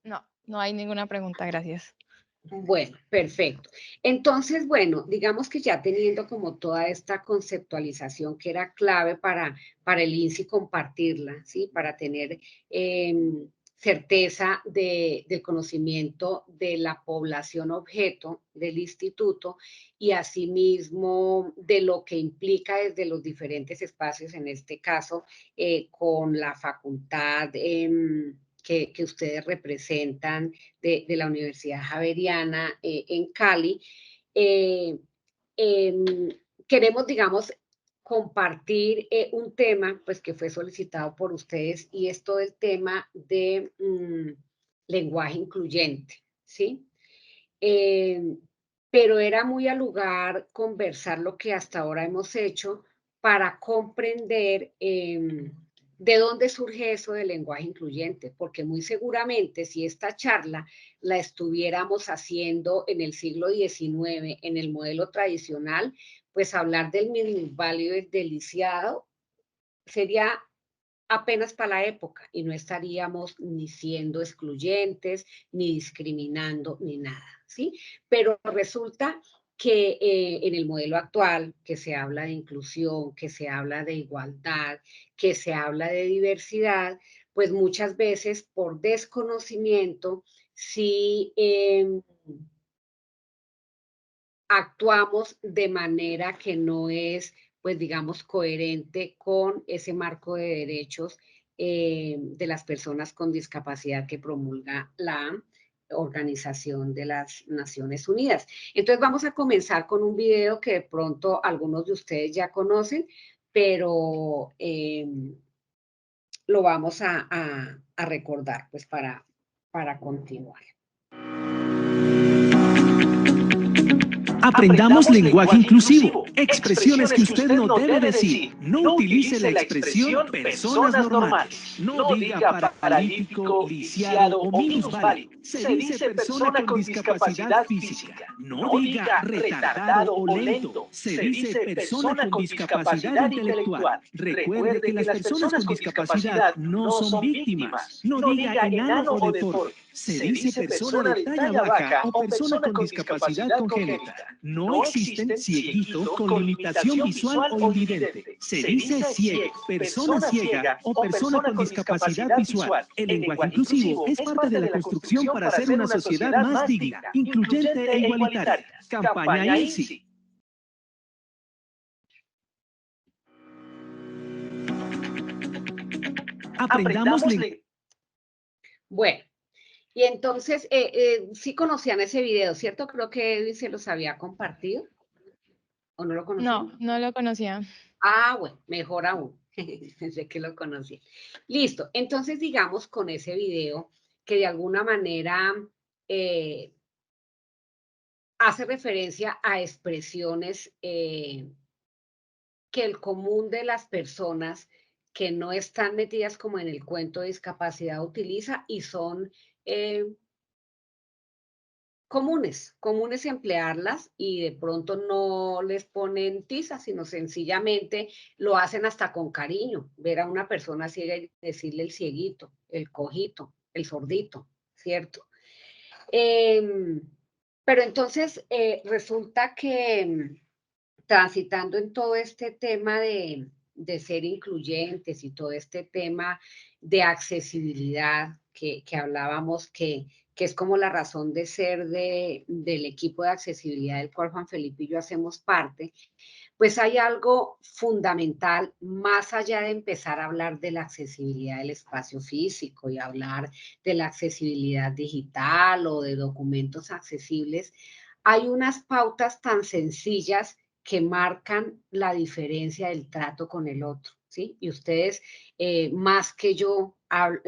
No, no hay ninguna pregunta, gracias. Bueno, perfecto. Entonces, bueno, digamos que ya teniendo como toda esta conceptualización que era clave para el INSI compartirla, ¿sí? Para tener certeza del conocimiento de la población objeto del instituto y asimismo de lo que implica desde los diferentes espacios, en este caso, con la facultad que ustedes representan de la Universidad Javeriana en Cali. Queremos, digamos, compartir un tema pues, que fue solicitado por ustedes y es todo el tema de lenguaje incluyente, ¿sí? pero era muy al lugar conversar lo que hasta ahora hemos hecho para comprender de dónde surge eso del lenguaje incluyente, porque muy seguramente si esta charla la estuviéramos haciendo en el siglo XIX, en el modelo tradicional, pues hablar del minusválido y del lisiado sería apenas para la época y no estaríamos ni siendo excluyentes, ni discriminando, ni nada, ¿sí? Pero resulta que en el modelo actual, que se habla de inclusión, que se habla de igualdad, que se habla de diversidad, pues muchas veces por desconocimiento, sí actuamos de manera que no es, pues digamos, coherente con ese marco de derechos de las personas con discapacidad que promulga la Organización de las Naciones Unidas. Entonces vamos a comenzar con un video que de pronto algunos de ustedes ya conocen, pero lo vamos a recordar pues para continuar. Aprendamos lenguaje inclusivo, expresiones que usted no debe decir. No utilice la expresión personas normales. No diga paralítico, lisiado o minusválido. Se dice persona con discapacidad física. No diga retardado o lento. Se dice persona con discapacidad intelectual. Recuerde que las personas con discapacidad no son víctimas. No diga enano o deforme. Se dice persona de talla baja o persona con discapacidad congénita. No existen cieguito con limitación visual o invidente. Se dice ciego, persona ciega o persona con discapacidad visual. El lenguaje inclusivo es parte de la construcción para hacer una sociedad más digna, incluyente e igualitaria. Campaña INSI. Aprendamos lenguaje. Bueno. Y entonces, sí conocían ese video, ¿cierto? Creo que Edwin se los había compartido. ¿O no lo conocían? No, no lo conocía. Ah, bueno, mejor aún. Pensé que lo conocía. Listo. Entonces, digamos, con ese video, que de alguna manera hace referencia a expresiones que el común de las personas que no están metidas como en el cuento de discapacidad utiliza y son comunes emplearlas y de pronto no les ponen tiza, sino sencillamente lo hacen hasta con cariño, ver a una persona ciega y decirle el cieguito, el cojito, el sordito, ¿cierto? Pero entonces resulta que transitando en todo este tema de ser incluyentes y todo este tema de accesibilidad que hablábamos, que es como la razón de ser del equipo de accesibilidad del cual Juan Felipe y yo hacemos parte, pues hay algo fundamental más allá de empezar a hablar de la accesibilidad del espacio físico y hablar de la accesibilidad digital o de documentos accesibles. Hay unas pautas tan sencillas que marcan la diferencia del trato con el otro, ¿sí? Y ustedes, más que yo,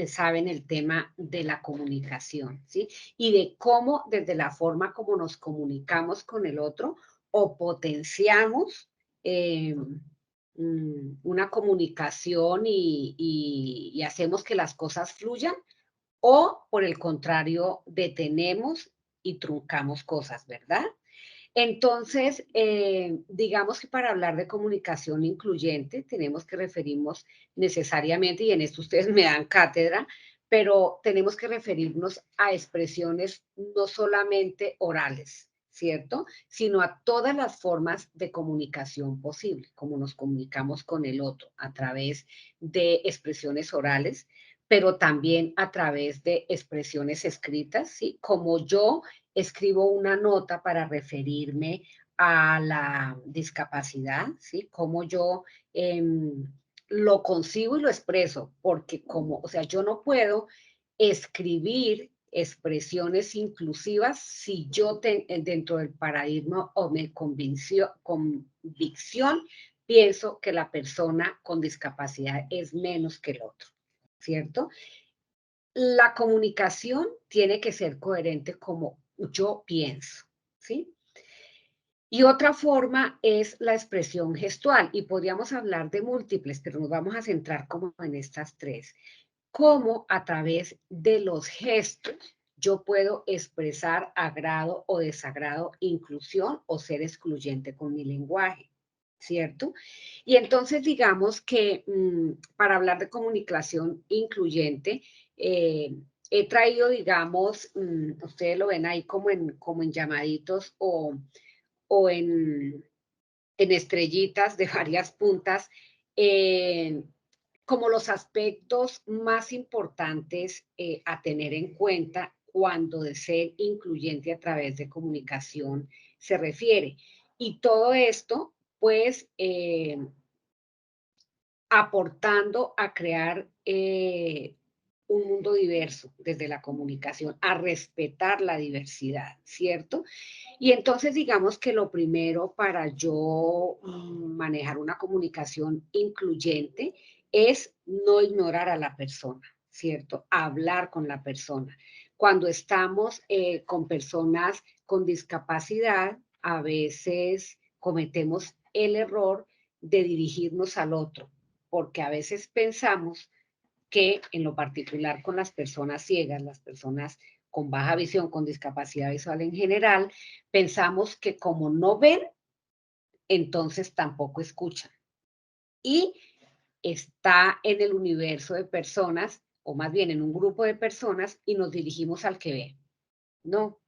saben el tema de la comunicación, ¿sí? Y de cómo, desde la forma como nos comunicamos con el otro, o potenciamos una comunicación y hacemos que las cosas fluyan, o por el contrario, detenemos y truncamos cosas, ¿verdad? Entonces, digamos que para hablar de comunicación incluyente tenemos que referirnos necesariamente, y en esto ustedes me dan cátedra, pero tenemos que referirnos a expresiones no solamente orales, ¿cierto? Sino a todas las formas de comunicación posible, como nos comunicamos con el otro, a través de expresiones orales, pero también a través de expresiones escritas, ¿sí? Como yo escribo una nota para referirme a la discapacidad, ¿sí? Como yo lo consigo y lo expreso, porque o sea, yo no puedo escribir expresiones inclusivas si yo dentro del paradigma o mi convicción pienso que la persona con discapacidad es menos que el otro, ¿cierto? La comunicación tiene que ser coherente como yo pienso, ¿sí? Y otra forma es la expresión gestual, y podríamos hablar de múltiples, pero nos vamos a centrar como en estas tres. Cómo a través de los gestos yo puedo expresar agrado o desagrado, inclusión o ser excluyente con mi lenguaje, ¿cierto? Y entonces digamos que para hablar de comunicación incluyente, he traído, digamos, ustedes lo ven ahí como en llamaditos o en estrellitas de varias puntas, como los aspectos más importantes a tener en cuenta cuando de ser incluyente a través de comunicación se refiere. Y todo esto, pues, aportando a crear un mundo diverso desde la comunicación, a respetar la diversidad, ¿cierto? Y entonces digamos que lo primero para yo manejar una comunicación incluyente es no ignorar a la persona, ¿cierto? Hablar con la persona. Cuando estamos con personas con discapacidad, a veces cometemos el error de dirigirnos al otro, porque a veces pensamos que en lo particular con las personas ciegas, las personas con baja visión, con discapacidad visual en general, pensamos que como no ven, entonces tampoco escuchan. Y está en el universo de personas, o más bien en un grupo de personas, y nos dirigimos al que ve. No.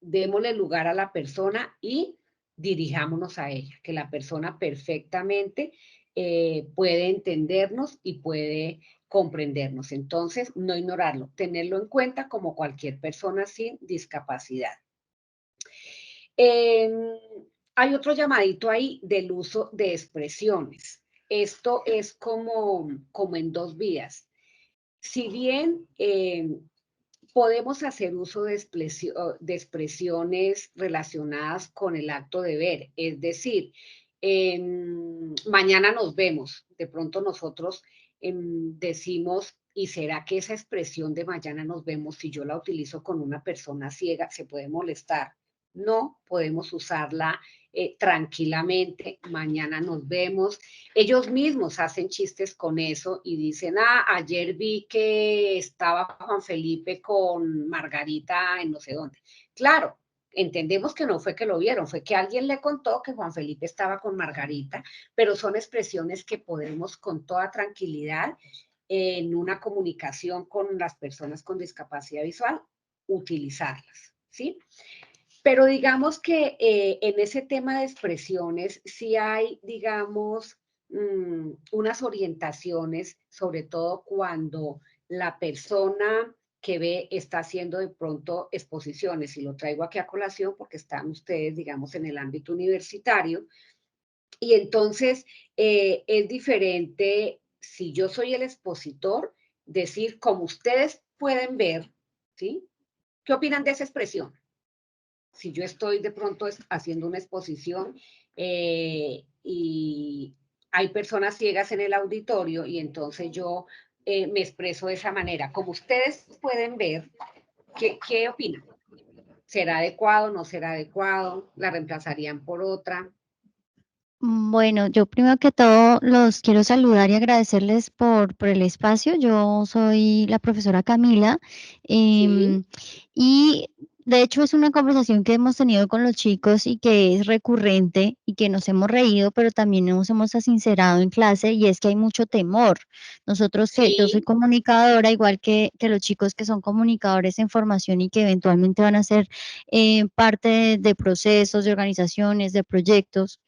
Démosle lugar a la persona y dirijámonos a ella, que la persona perfectamente puede entendernos y puede comprendernos. Entonces, no ignorarlo, tenerlo en cuenta como cualquier persona sin discapacidad. Hay otro llamadito ahí del uso de expresiones. Esto es como en dos vías. Si bien podemos hacer uso de expresiones relacionadas con el acto de ver, es decir, mañana nos vemos, de pronto nosotros decimos, ¿y será que esa expresión de mañana nos vemos, si yo la utilizo con una persona ciega, se puede molestar? No, podemos usarla tranquilamente, mañana nos vemos. Ellos mismos hacen chistes con eso y dicen, ayer vi que estaba Juan Felipe con Margarita en no sé dónde. Claro, entendemos que no fue que lo vieron, fue que alguien le contó que Juan Felipe estaba con Margarita, pero son expresiones que podemos con toda tranquilidad en una comunicación con las personas con discapacidad visual utilizarlas, ¿sí? Pero digamos que en ese tema de expresiones sí hay, digamos, unas orientaciones, sobre todo cuando la persona que ve está haciendo de pronto exposiciones, y lo traigo aquí a colación porque están ustedes, digamos, en el ámbito universitario, y entonces es diferente si yo soy el expositor, decir, como ustedes pueden ver, ¿sí? ¿Qué opinan de esa expresión? Si yo estoy de pronto haciendo una exposición y hay personas ciegas en el auditorio y entonces yo me expreso de esa manera. Como ustedes pueden ver, ¿qué opinan? ¿Será adecuado? ¿No será adecuado? ¿La reemplazarían por otra? Bueno, yo primero que todo los quiero saludar y agradecerles por el espacio. Yo soy la profesora Camila, Sí, y de hecho es una conversación que hemos tenido con los chicos y que es recurrente y que nos hemos reído, pero también nos hemos sincerado en clase, y es que hay mucho temor. Nosotros que yo soy sí, comunicadora, igual que los chicos que son comunicadores en formación y que eventualmente van a ser parte de procesos, de organizaciones, de proyectos.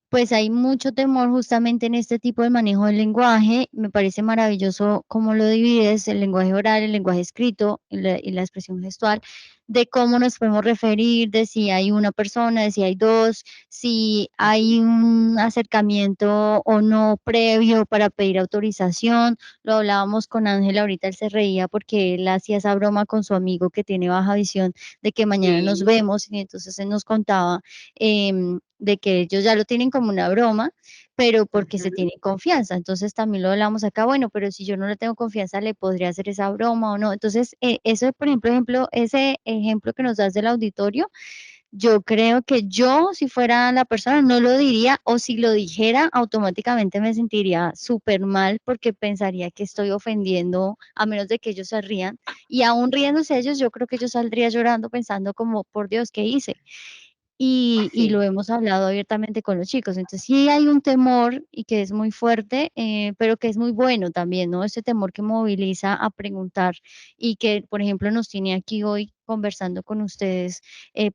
Pues hay mucho temor justamente en este tipo de manejo del lenguaje. Me parece maravilloso cómo lo divides, el lenguaje oral, el lenguaje escrito y la expresión gestual, de cómo nos podemos referir, de si hay una persona, de si hay dos, si hay un acercamiento o no previo para pedir autorización. Lo hablábamos con Ángel ahorita, él se reía porque él hacía esa broma con su amigo que tiene baja visión, de que mañana nos sí. vemos, y entonces él nos contaba de que ellos ya lo tienen como una broma, pero porque se Ujú. tienen confianza. Entonces también lo hablamos acá, bueno, pero si yo no le tengo confianza, ¿le podría hacer esa broma o no? Entonces, eso, por ejemplo, ese ejemplo que nos das del auditorio, Yo creo que yo, si fuera la persona, no lo diría, o si lo dijera, automáticamente me sentiría súper mal porque pensaría que estoy ofendiendo, a menos de que ellos se rían. Y aún riéndose ellos, yo creo que yo saldría llorando pensando como, por Dios, ¿qué hice? Y lo Sí. hemos hablado abiertamente con los chicos. Entonces, sí hay un temor y que es muy fuerte, pero que es muy bueno también, ¿no? Ese temor que moviliza a preguntar y que, por ejemplo, nos tiene aquí hoy conversando con ustedes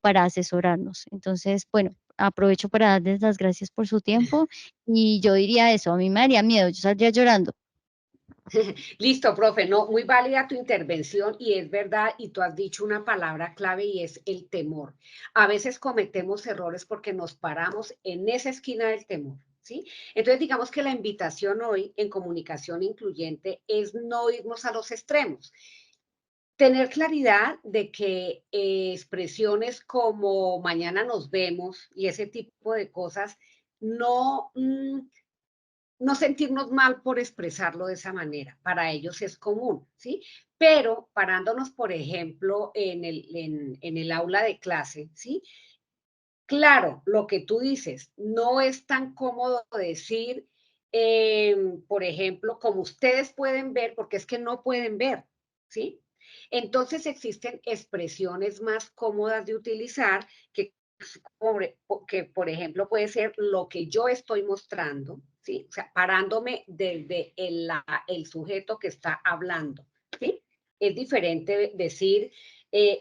para asesorarnos. Entonces, bueno, aprovecho para darles las gracias por su tiempo y yo diría eso, a mí me daría miedo, yo saldría llorando. Listo, profe, no, muy válida tu intervención y es verdad, y tú has dicho una palabra clave y es el temor. A veces cometemos errores porque nos paramos en esa esquina del temor, ¿sí? Entonces, digamos que la invitación hoy en comunicación incluyente es no irnos a los extremos. Tener claridad de que expresiones como mañana nos vemos y ese tipo de cosas no, no sentirnos mal por expresarlo de esa manera. Para ellos es común, ¿sí? Pero parándonos, por ejemplo, en el aula de clase, ¿sí? Claro, lo que tú dices, no es tan cómodo decir, por ejemplo, como ustedes pueden ver, porque es que no pueden ver, ¿sí? Entonces existen expresiones más cómodas de utilizar que, por ejemplo, puede ser lo que yo estoy mostrando, ¿sí? O sea, parándome desde el sujeto que está hablando, ¿sí? Es diferente decir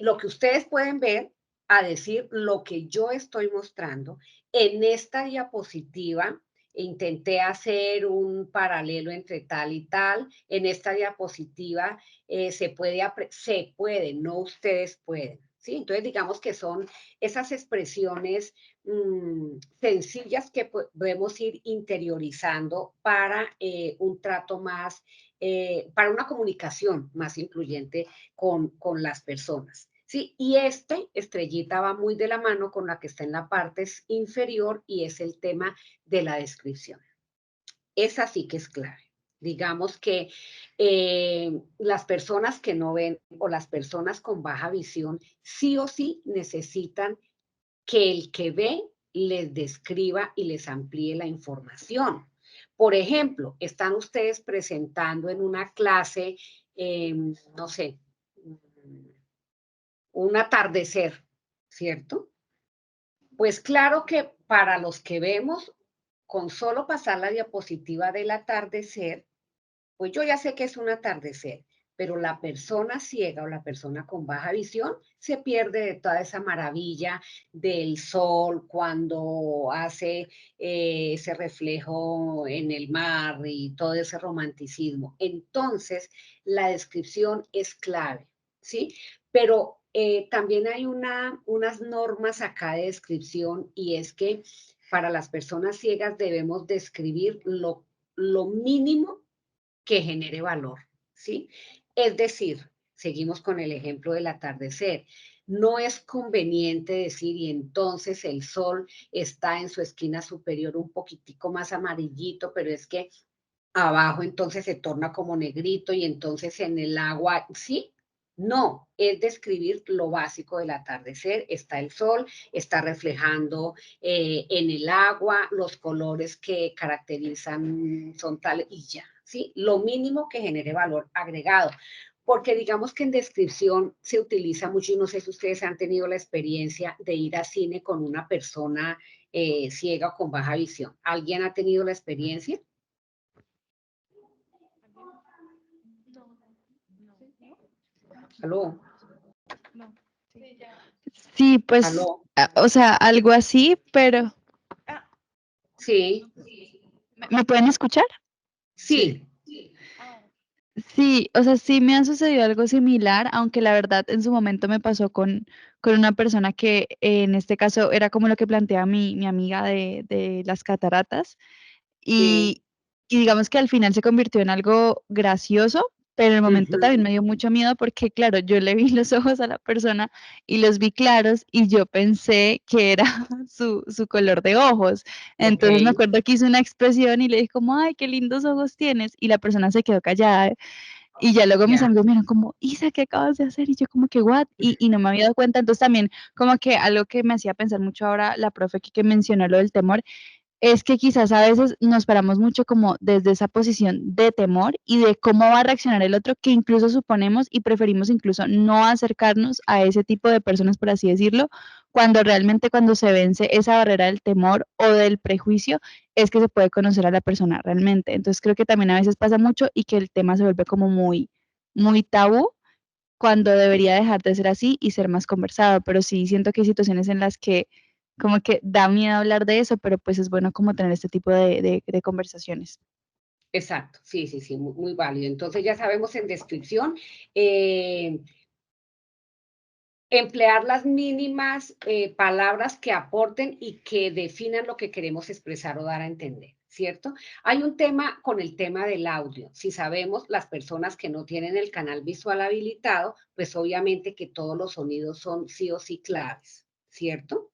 lo que ustedes pueden ver a decir lo que yo estoy mostrando. En esta diapositiva intenté hacer un paralelo entre tal y tal. En esta diapositiva se puede, no ustedes pueden. ¿Sí? Entonces, digamos que son esas expresiones sencillas que podemos ir interiorizando para un trato más, para una comunicación más incluyente con las personas. Sí, y estrellita va muy de la mano con la que está en la parte inferior y es el tema de la descripción. Esa sí que es clave. Digamos que las personas que no ven o las personas con baja visión sí o sí necesitan que el que ve les describa y les amplíe la información. Por ejemplo, están ustedes presentando en una clase, no sé, un atardecer, ¿cierto? Pues claro que para los que vemos, con solo pasar la diapositiva del atardecer, pues yo ya sé que es un atardecer, pero la persona ciega o la persona con baja visión se pierde de toda esa maravilla del sol cuando hace ese reflejo en el mar y todo ese romanticismo. Entonces, la descripción es clave, ¿sí? Pero también hay unas normas acá de descripción y es que para las personas ciegas debemos describir lo mínimo que genere valor, ¿sí? Es decir, seguimos con el ejemplo del atardecer. No es conveniente decir, y entonces el sol está en su esquina superior un poquitico más amarillito, pero es que abajo entonces se torna como negrito y entonces en el agua, ¿sí? No, es describir lo básico del atardecer. Está el sol, está reflejando en el agua, los colores que caracterizan son tales y ya, ¿sí? Lo mínimo que genere valor agregado. Porque digamos que en descripción se utiliza mucho, y no sé si ustedes han tenido la experiencia de ir a cine con una persona ciega o con baja visión. ¿Alguien ha tenido la experiencia? ¿Aló? Sí, pues, ¿Aló? o sea, algo así, pero Sí, ¿me pueden escuchar? Sí, sí, Sí, o sea, sí me ha sucedido algo similar, aunque la verdad en su momento me pasó con una persona que en este caso era como lo que plantea mi amiga de las cataratas. sí. Y, y digamos que al final se convirtió en algo gracioso, pero en el momento Ujú. también me dio mucho miedo porque, claro, yo le vi los ojos a la persona y los vi claros y yo pensé que era su color de ojos. Ok, Entonces me acuerdo que hice una expresión y le dije como, ay, qué lindos ojos tienes. Y la persona se quedó callada Y ya luego mis Ya. amigos me dijeron como, Isa, ¿qué acabas de hacer? Y yo como que, ¿what? Y no me había dado cuenta. Entonces también como que algo que me hacía pensar mucho ahora la profe que mencionó lo del temor, es que quizás a veces nos paramos mucho como desde esa posición de temor y de cómo va a reaccionar el otro, que incluso suponemos y preferimos incluso no acercarnos a ese tipo de personas, por así decirlo, cuando realmente cuando se vence esa barrera del temor o del prejuicio, es que se puede conocer a la persona realmente. Entonces creo que también a veces pasa mucho y que el tema se vuelve como muy, muy tabú cuando debería dejar de ser así y ser más conversado, pero sí siento que hay situaciones en las que como que da miedo hablar de eso, pero pues es bueno como tener este tipo de conversaciones. Exacto, sí, sí, sí, muy, muy válido. Entonces ya sabemos en descripción, emplear las mínimas palabras que aporten y que definan lo que queremos expresar o dar a entender, ¿cierto? Hay un tema con el tema del audio. Si sabemos, las personas que no tienen el canal visual habilitado, pues obviamente que todos los sonidos son sí o sí claves, ¿cierto?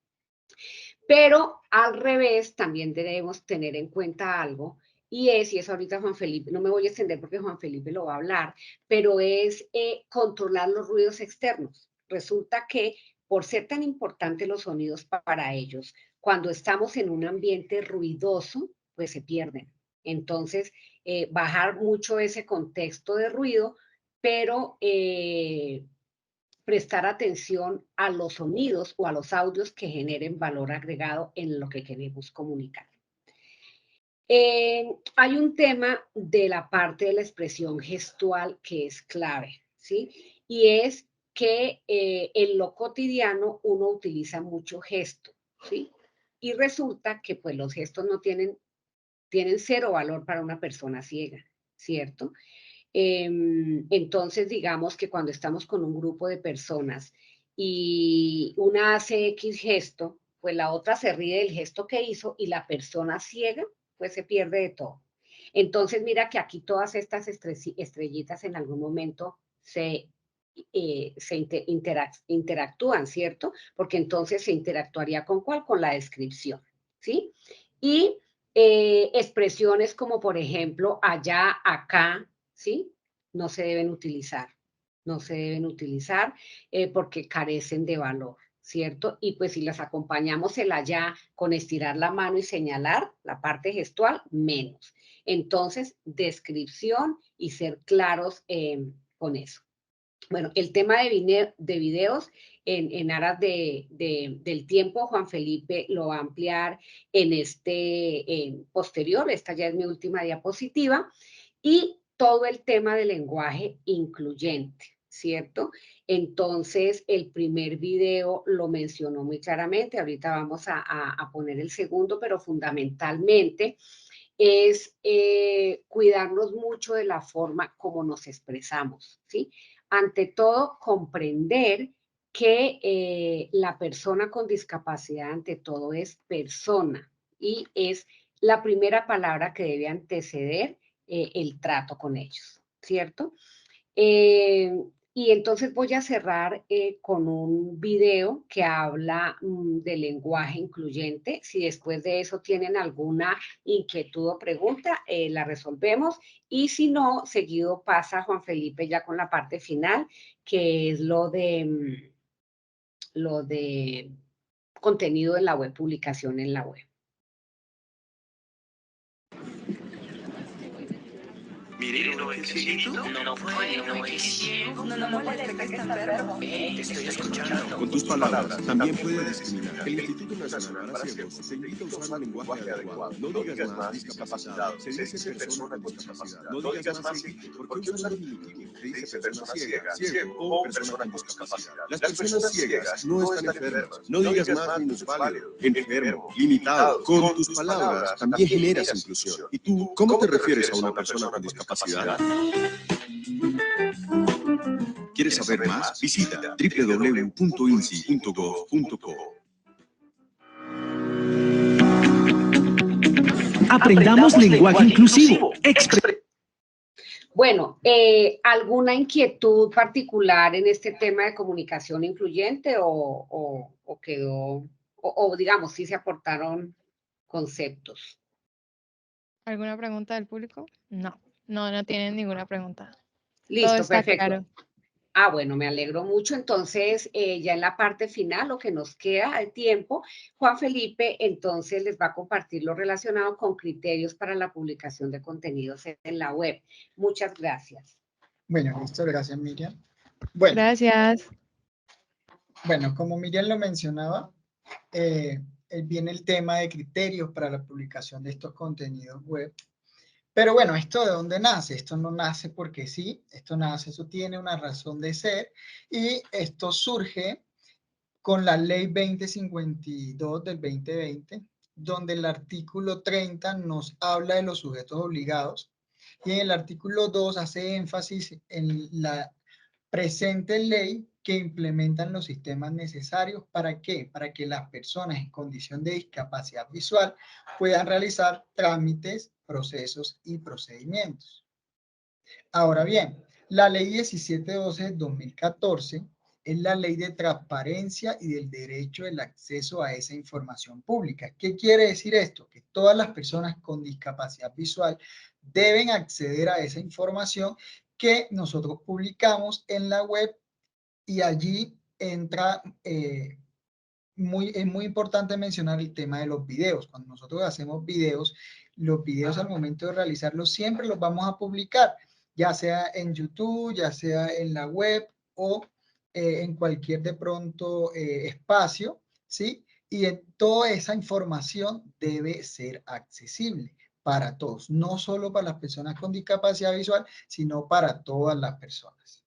Pero al revés, también debemos tener en cuenta algo, y eso ahorita Juan Felipe, no me voy a extender porque Juan Felipe lo va a hablar, pero es controlar los ruidos externos. Resulta que por ser tan importantes los sonidos para ellos, cuando estamos en un ambiente ruidoso, pues se pierden. Entonces, bajar mucho ese contexto de ruido, pero prestar atención a los sonidos o a los audios que generen valor agregado en lo que queremos comunicar. Hay un tema de la parte de la expresión gestual que es clave, ¿sí? Y es que en lo cotidiano uno utiliza mucho gesto, ¿sí? Y resulta que pues los gestos no tienen cero valor para una persona ciega, ¿cierto? Entonces, digamos que cuando estamos con un grupo de personas y una hace X gesto, pues la otra se ríe del gesto que hizo y la persona ciega, pues se pierde de todo. Entonces, mira que aquí todas estas estrellitas en algún momento se interactúan, ¿cierto? Porque entonces se interactuaría con ¿cuál? Con la descripción, ¿sí? Y expresiones como, por ejemplo, allá, acá, ¿sí? No se deben utilizar, no se deben utilizar porque carecen de valor, ¿cierto? Y pues si las acompañamos el allá con estirar la mano y señalar la parte gestual, menos. Entonces, descripción y ser claros con eso. Bueno, el tema de videos en aras del tiempo, Juan Felipe lo va a ampliar en posterior, esta ya es mi última diapositiva, y todo el tema del lenguaje incluyente, ¿cierto? Entonces, el primer video lo mencionó muy claramente, ahorita vamos a poner el segundo, pero fundamentalmente es cuidarnos mucho de la forma como nos expresamos, ¿sí? Ante todo, comprender que la persona con discapacidad, ante todo, es persona y es la primera palabra que debe anteceder el trato con ellos, ¿cierto? Y entonces voy a cerrar con un video que habla del lenguaje incluyente. Si después de eso tienen alguna inquietud o pregunta, la resolvemos. Y si no, seguido pasa Juan Felipe ya con la parte final, que es lo de contenido en la web, publicación en la web. Mire, ¿no ve que es cieguito? No puede, no ve que es ciego. No moleste que está enfermo. Te estoy escuchando. Con tus palabras también puedes discriminar. El Instituto Nacional para Ciegos te invita a usar un lenguaje adecuado. No digas más discapacitado, se dice persona con discapacidad. No digas más cieguito, porque usar un diminutivo se dice persona ciega, ciego o persona con discapacidad. Las personas ciegas no están enfermas. No digas más minusválido, enfermo, limitado. Con tus palabras también generas inclusión. ¿Y tú cómo te refieres a una persona con discapacidad? ¿Quieres saber más? Visita www.insi.gov.co. Aprendamos lenguaje inclusivo. Bueno, ¿alguna inquietud particular en este tema de comunicación incluyente o quedó, o digamos, sí se aportaron conceptos? ¿Alguna pregunta del público? No, no tienen ninguna pregunta. Listo, está perfecto. claro. Ah, bueno, me alegro mucho. Entonces, ya en la parte final, lo que nos queda de tiempo, Juan Felipe entonces les va a compartir lo relacionado con criterios para la publicación de contenidos en la web. Muchas gracias. Bueno, listo, gracias Miriam. Bueno, Gracias. bueno, como Miriam lo mencionaba, viene el tema de criterios para la publicación de estos contenidos web. Pero bueno, ¿esto de dónde nace? Esto no nace porque sí, esto nace, eso tiene una razón de ser y esto surge con la ley 2052 del 2020, donde el artículo 30 nos habla de los sujetos obligados y en el artículo 2 hace énfasis en la presente ley que implementan los sistemas necesarios. ¿Para qué? Para que las personas en condición de discapacidad visual puedan realizar trámites, procesos y procedimientos. Ahora bien, la ley 1712 de 2014 es la ley de transparencia y del derecho del acceso a esa información pública. ¿Qué quiere decir esto? Que todas las personas con discapacidad visual deben acceder a esa información que nosotros publicamos en la web y allí entra, es muy importante mencionar el tema de los videos. Cuando nosotros hacemos videos, los videos al momento de realizarlos siempre los vamos a publicar, ya sea en YouTube, ya sea en la web o en cualquier de pronto espacio, ¿sí? Y en toda esa información debe ser accesible para todos, no solo para las personas con discapacidad visual, sino para todas las personas.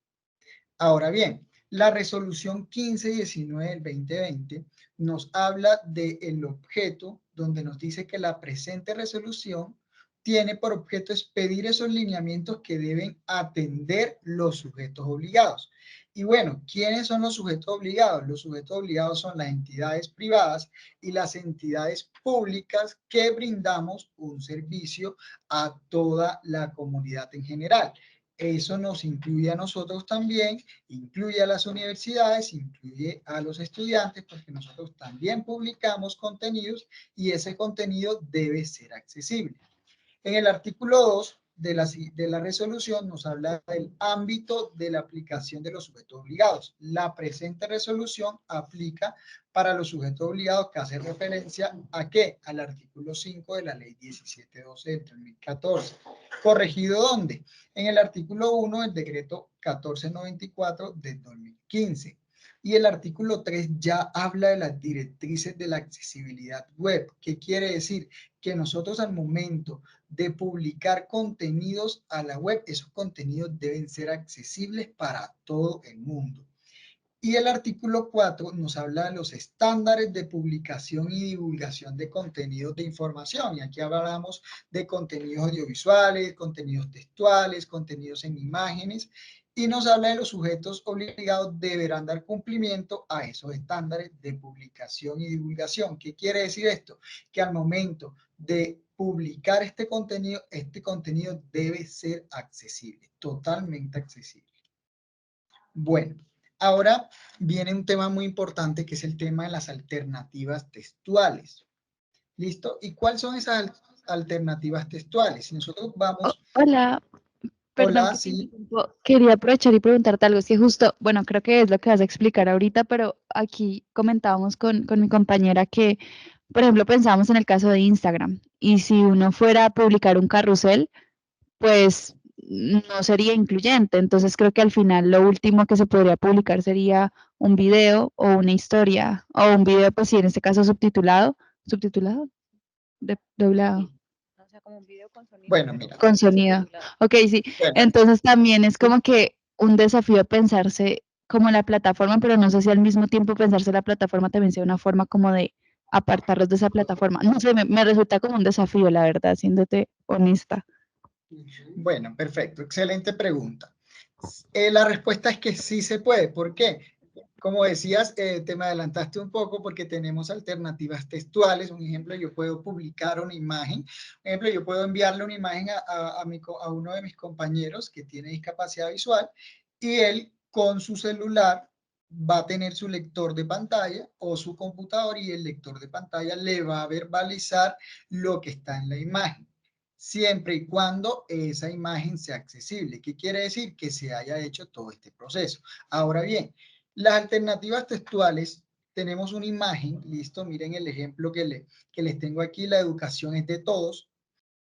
Ahora bien, la resolución 1519 del 2020 nos habla del objeto, donde nos dice que la presente resolución tiene por objeto expedir esos lineamientos que deben atender los sujetos obligados. Y bueno, ¿quiénes son los sujetos obligados? Los sujetos obligados son las entidades privadas y las entidades públicas que brindamos un servicio a toda la comunidad en general. Eso nos incluye a nosotros también, incluye a las universidades, incluye a los estudiantes, porque nosotros también publicamos contenidos y ese contenido debe ser accesible. En el artículo 2 de la resolución nos habla del ámbito de la aplicación de los sujetos obligados. La presente resolución aplica para los sujetos obligados que hace referencia a ¿qué? Al artículo 5 de la ley 1712 del 2014. ¿Corregido dónde? En el artículo 1 del decreto 1494 del 2015. Y el artículo 3 ya habla de las directrices de la accesibilidad web. ¿Qué quiere decir? Que nosotros al momento de publicar contenidos a la web, esos contenidos deben ser accesibles para todo el mundo. Y el artículo 4 nos habla de los estándares de publicación y divulgación de contenidos de información. Y aquí hablamos de contenidos audiovisuales, contenidos textuales, contenidos en imágenes. Y nos habla de los sujetos obligados deberán dar cumplimiento a esos estándares de publicación y divulgación. ¿Qué quiere decir esto? Que al momento de publicar este contenido debe ser accesible, totalmente accesible. Bueno, ahora viene un tema muy importante que es el tema de las alternativas textuales. ¿Listo? ¿Y cuáles son esas alternativas textuales? Si nosotros vamos... Hola, perdón Hola, que te sí. interrumpo. Quería aprovechar y preguntarte algo. Es que justo, bueno, creo que es lo que vas a explicar ahorita, pero aquí comentábamos con mi compañera que, por ejemplo, pensábamos en el caso de Instagram. Y si uno fuera a publicar un carrusel, pues no sería incluyente. Entonces creo que al final lo último que se podría publicar sería un video o una historia, o un video, pues sí, en este caso subtitulado, doblado. O sea, como un video con sonido, Bueno, pero mira. Con sonido. Ok, sí. Bueno, Entonces también es como que un desafío pensarse como la plataforma, pero no sé si al mismo tiempo pensarse la plataforma también sea una forma como de apartarlos de esa plataforma. No sé, me resulta como un desafío, la verdad, siéndote honesta. bueno, perfecto. Excelente pregunta. La respuesta es que sí se puede. ¿Por qué? Como decías, te me adelantaste un poco porque tenemos alternativas textuales. Un ejemplo, yo puedo publicar una imagen. Por ejemplo, yo puedo enviarle una imagen a uno de mis compañeros que tiene discapacidad visual y él con su celular va a tener su lector de pantalla o su computador y el lector de pantalla le va a verbalizar lo que está en la imagen. siempre y cuando esa imagen sea accesible. ¿Qué quiere decir? Que se haya hecho todo este proceso. Ahora bien, las alternativas textuales, tenemos una imagen, listo, miren el ejemplo que les tengo aquí, la educación es de todos.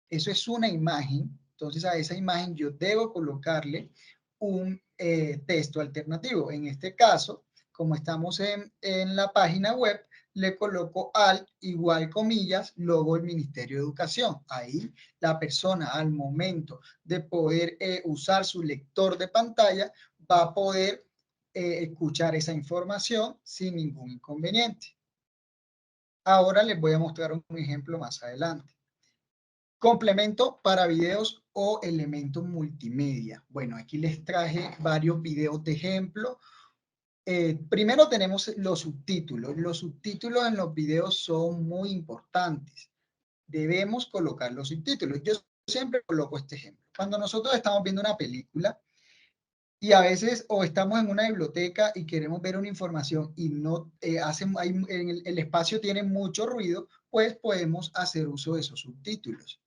Eso es una imagen, entonces a esa imagen yo debo colocarle un texto alternativo. En este caso, como estamos en la página web, le coloco al igual comillas, logo del Ministerio de Educación. Ahí la persona al momento de poder usar su lector de pantalla va a poder escuchar esa información sin ningún inconveniente. Ahora les voy a mostrar un ejemplo más adelante. Complemento para videos o elementos multimedia. Bueno, aquí les traje varios videos de ejemplo. Primero tenemos los subtítulos. Los subtítulos en los videos son muy importantes. Debemos colocar los subtítulos. Yo siempre coloco este ejemplo. Cuando nosotros estamos viendo una película y a veces o estamos en una biblioteca y queremos ver una información y no el espacio tiene mucho ruido, pues podemos hacer uso de esos subtítulos.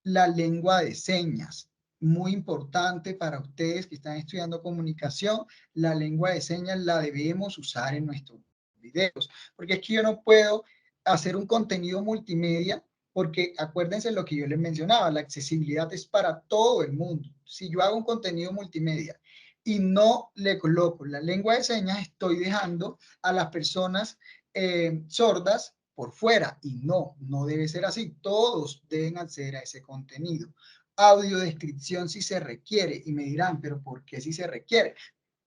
La lengua de señas, muy importante para ustedes que están estudiando comunicación, la lengua de señas la debemos usar en nuestros videos, porque es que yo no puedo hacer un contenido multimedia, porque acuérdense lo que yo les mencionaba, la accesibilidad es para todo el mundo. Si yo hago un contenido multimedia y no le coloco la lengua de señas, estoy dejando a las personas sordas por fuera, y no debe ser así. Todos deben acceder a ese contenido. Audiodescripción si se requiere, y me dirán, pero ¿por qué si se requiere?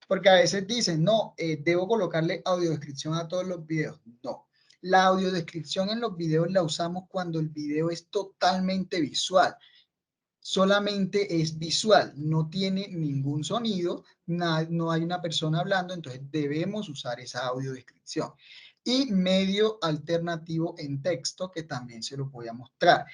Porque a veces dicen, no, debo colocarle audiodescripción a todos los videos. No, la audiodescripción en los videos la usamos cuando el video es totalmente visual. Solamente es visual, no tiene ningún sonido, no hay una persona hablando, entonces debemos usar esa audiodescripción. Y medio alternativo en texto, que también se lo voy a mostrar.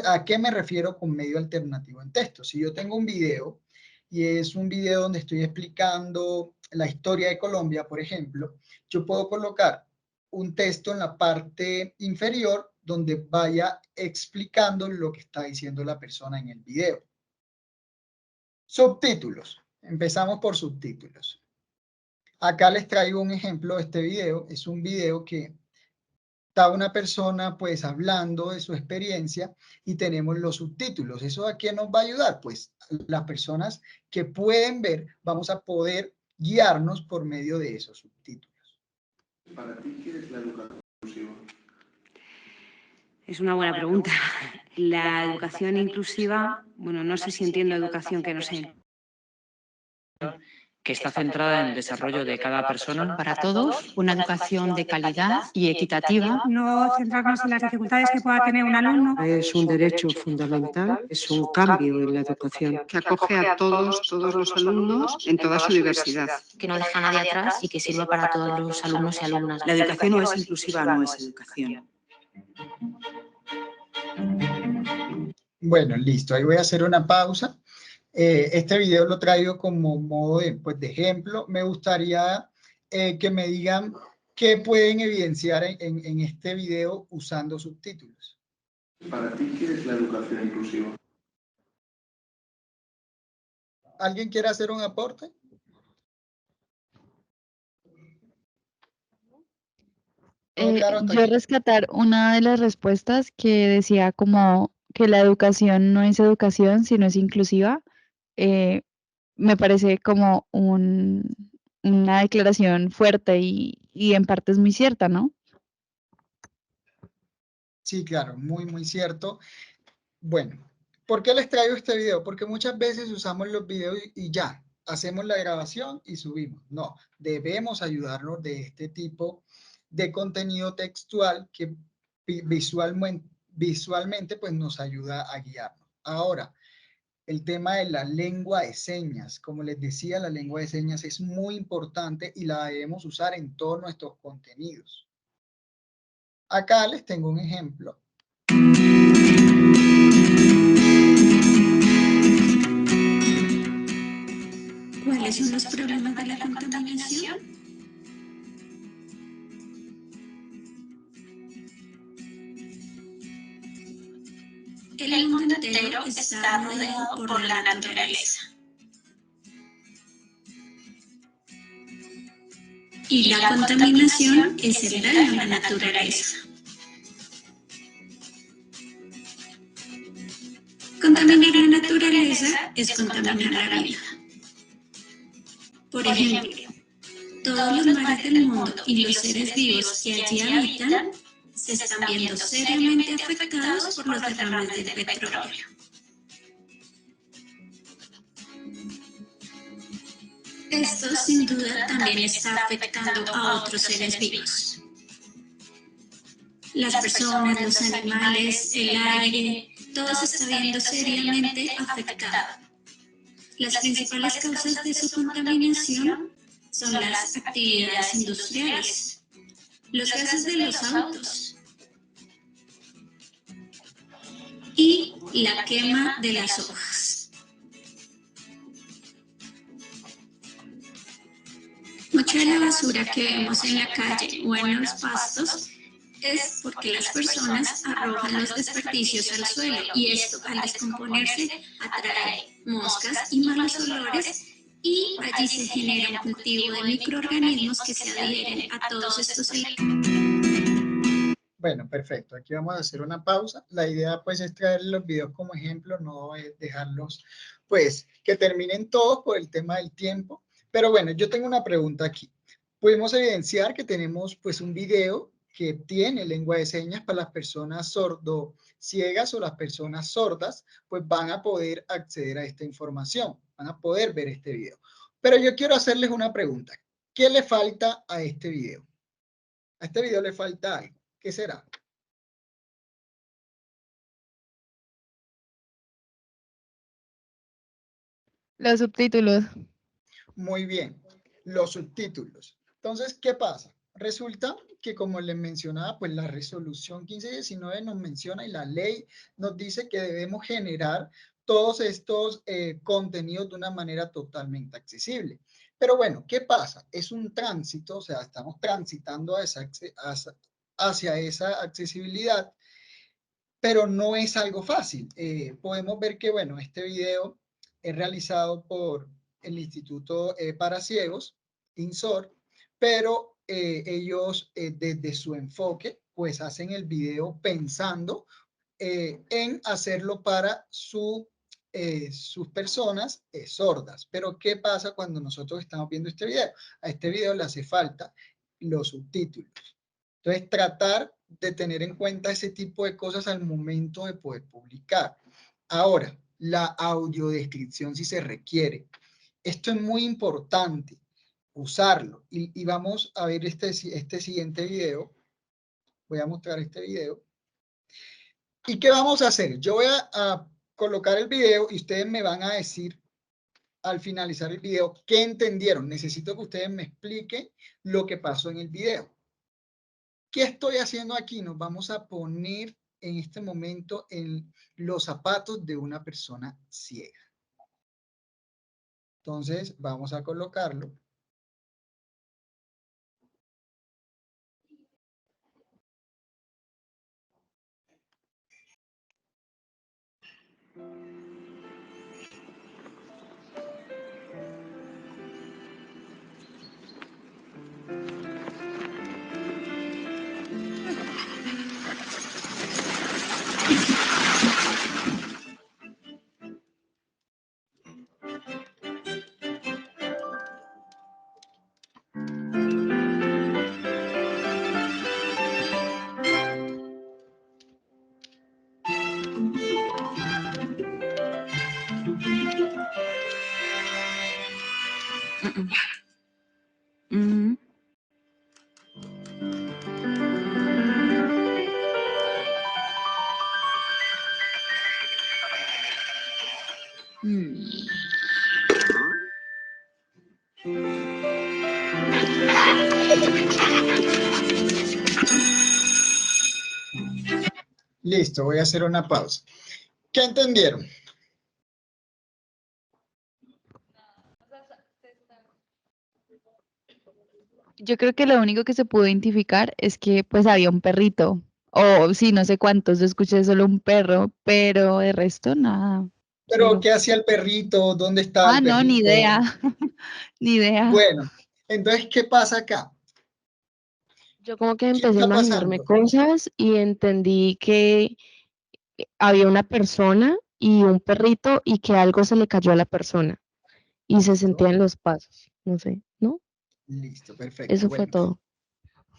¿A qué me refiero con medio alternativo en texto? Si yo tengo un video y es un video donde estoy explicando la historia de Colombia, por ejemplo, yo puedo colocar un texto en la parte inferior donde vaya explicando lo que está diciendo la persona en el video. Subtítulos. Empezamos por subtítulos. Acá les traigo un ejemplo de este video. Es un video que está una persona pues hablando de su experiencia y tenemos los subtítulos. ¿Eso a qué nos va a ayudar? Pues las personas que pueden ver, vamos a poder guiarnos por medio de esos subtítulos. Para ti, ¿qué es la educación inclusiva? Es una buena pregunta. La educación inclusiva, bueno, no sé si entiendo educación que no sé. Que está centrada en el desarrollo de cada persona. Para todos, una educación de calidad y equitativa. No centrarnos en las dificultades que pueda tener un alumno. Es un derecho fundamental, es un cambio en la educación que acoge a todos los alumnos en toda su diversidad. Que no deja a nadie atrás y que sirve para todos los alumnos y alumnas. La educación no es inclusiva, no es educación. Bueno, listo. Ahí voy a hacer una pausa. Este video lo traigo como modo de ejemplo. Me gustaría que me digan qué pueden evidenciar en este video usando subtítulos. Para ti, ¿qué es la educación inclusiva? ¿Alguien quiere hacer un aporte? Yo rescatar una de las respuestas que decía como que la educación no es educación, sino es inclusiva. Me parece como una declaración fuerte y en parte es muy cierta, ¿no? Sí, claro, muy cierto. Bueno, ¿por qué les traigo este video? Porque muchas veces usamos los videos y ya, hacemos la grabación y subimos. No, debemos ayudarnos de este tipo de contenido textual que visualmente pues nos ayuda a guiarnos. Ahora, el tema de la lengua de señas. Como les decía, la lengua de señas es muy importante y la debemos usar en todos nuestros contenidos. Acá les tengo un ejemplo. ¿Cuáles son los problemas de la contaminación? que el mundo entero está rodeado por la naturaleza. Y la contaminación es el daño a la naturaleza. Contaminar la naturaleza es contaminar la vida. Por ejemplo, todos los mares del mundo y los seres vivos que allí habitan se están viendo seriamente afectados por los derrames del petróleo. Esto sin duda también está afectando a otros seres vivos. Las personas, los animales, el aire, todo se está viendo seriamente afectado. Las principales causas de su contaminación son las actividades industriales, los gases de los autos y la quema de las hojas. Mucha de la basura que vemos en la calle o en los pastos es porque las personas arrojan los desperdicios al suelo y esto al descomponerse atrae moscas y malos olores y allí se genera un cultivo de microorganismos que se adhieren a todos estos elementos. Bueno, perfecto. Aquí vamos a hacer una pausa. La idea pues es traer los videos como ejemplo, no es dejarlos pues que terminen todos por el tema del tiempo. Pero bueno, yo tengo una pregunta aquí. Pudimos evidenciar que tenemos pues un video que tiene lengua de señas para las personas sordociegas o las personas sordas, pues van a poder acceder a esta información, van a poder ver este video. Pero yo quiero hacerles una pregunta. ¿Qué le falta a este video? A este video le falta algo. ¿Qué será? Los subtítulos. Muy bien, los subtítulos. Entonces, ¿qué pasa? Resulta que como les mencionaba, pues la resolución 1519 nos menciona y la ley nos dice que debemos generar todos estos contenidos de una manera totalmente accesible. Pero bueno, ¿qué pasa? Es un tránsito, o sea, estamos transitando hacia esa accesibilidad, pero no es algo fácil. Podemos ver que, bueno, este video es realizado por el Instituto para Ciegos, INSOR, pero ellos desde su enfoque, pues hacen el video pensando en hacerlo para sus personas sordas. Pero ¿qué pasa cuando nosotros estamos viendo este video? A este video le hace falta los subtítulos. Entonces, tratar de tener en cuenta ese tipo de cosas al momento de poder publicar. Ahora, la audiodescripción si se requiere. Esto es muy importante, usarlo. Y vamos a ver este siguiente video. Voy a mostrar este video. ¿Y qué vamos a hacer? Yo voy a colocar el video y ustedes me van a decir al finalizar el video qué entendieron. Necesito que ustedes me expliquen lo que pasó en el video. ¿Qué estoy haciendo aquí? Nos vamos a poner en este momento en los zapatos de una persona ciega. Entonces, vamos a colocarlo. Listo, voy a hacer una pausa. ¿Qué entendieron? Yo creo que lo único que se pudo identificar es que pues había un perrito O sí, no sé cuántos, yo escuché solo un perro, pero de resto nada. Pero, Cero. ¿qué hacía el perrito? ¿Dónde estaba el No, ni perrito? idea. Ni idea. Bueno, entonces, ¿qué pasa acá? Yo como que ¿Qué empecé a está imaginarme pasando? cosas y entendí que había una persona y un perrito y que algo se le cayó a la persona y se Listo, sentían los pasos. No sé, ¿no? listo, perfecto. Eso fue todo.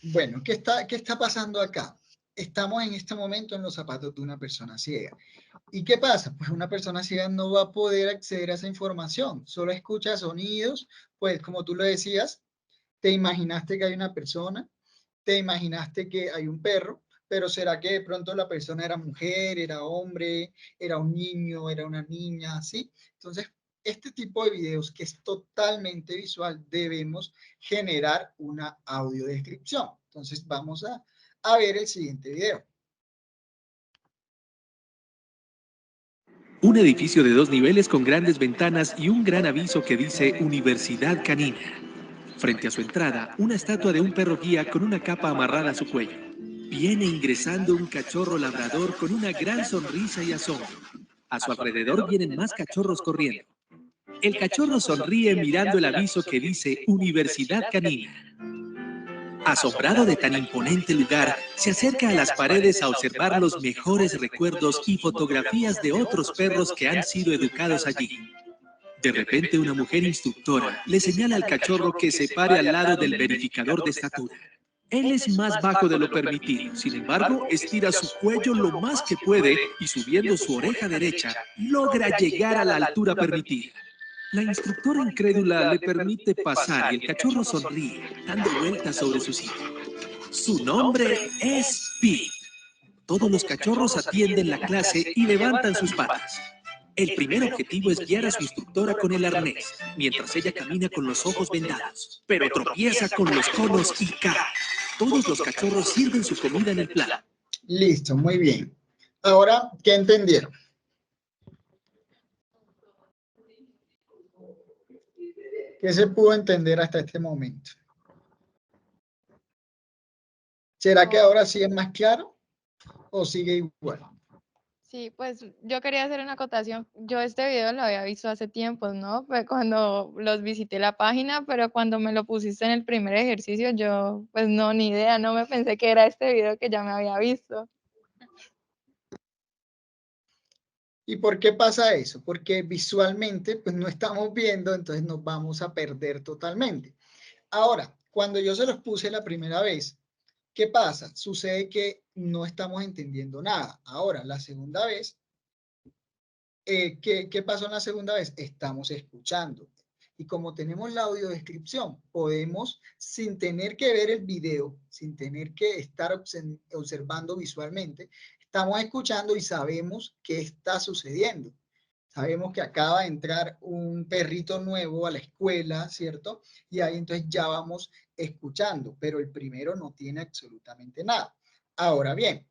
Bueno, ¿qué está pasando acá? Estamos en este momento en los zapatos de una persona ciega. ¿Y qué pasa? Pues una persona ciega no va a poder acceder a esa información, solo escucha sonidos, pues como tú lo decías, te imaginaste que hay una persona, te imaginaste que hay un perro, pero ¿será que de pronto la persona era mujer, era hombre, era un niño, era una niña? ¿Sí? Entonces, este tipo de videos que es totalmente visual, debemos generar una audiodescripción. Entonces, vamos a ver el siguiente video. Un edificio de 2 niveles con grandes ventanas y un gran aviso que dice Universidad Canina. Frente a su entrada, una estatua de un perro guía con una capa amarrada a su cuello. Viene ingresando un cachorro labrador con una gran sonrisa y asombro. A su alrededor vienen más cachorros corriendo. El cachorro sonríe mirando el aviso que dice Universidad Canina. Asombrado de tan imponente lugar, se acerca a las paredes a observar los mejores recuerdos y fotografías de otros perros que han sido educados allí. De repente, una mujer instructora le señala al cachorro que se pare al lado del verificador de estatura. Él es más bajo de lo permitido, sin embargo, estira su cuello lo más que puede y subiendo su oreja derecha, logra llegar a la altura permitida. La instructora incrédula le permite pasar y el cachorro sonríe, dando vueltas sobre su sitio. Su nombre es Pete. Todos los cachorros atienden la clase y levantan sus patas. El primer objetivo es guiar a su instructora con el arnés, mientras ella camina con los ojos vendados, pero tropieza con los conos y cae. Todos los cachorros sirven su comida en el plato. Listo, muy bien. Ahora, ¿qué entendieron? ¿Qué se pudo entender hasta este momento? ¿Será que ahora sí es más claro o sigue igual? Sí, pues yo quería hacer una acotación. Yo este video lo había visto hace tiempo, ¿no? Fue cuando los visité la página, pero cuando me lo pusiste en el primer ejercicio, yo pues no, ni idea, no me pensé que era este video que ya me había visto. ¿Y por qué pasa eso? Porque visualmente pues no estamos viendo, entonces nos vamos a perder totalmente. Ahora, cuando yo se los puse la primera vez, ¿qué pasa? Sucede que no estamos entendiendo nada. Ahora, la segunda vez, ¿qué pasó en la segunda vez? Estamos escuchando. Y como tenemos la audiodescripción, podemos, sin tener que ver el video, sin tener que estar observando visualmente, estamos escuchando y sabemos qué está sucediendo. Sabemos que acaba de entrar un perrito nuevo a la escuela, ¿cierto? Y ahí entonces ya vamos escuchando, pero el primero no tiene absolutamente nada. Ahora bien,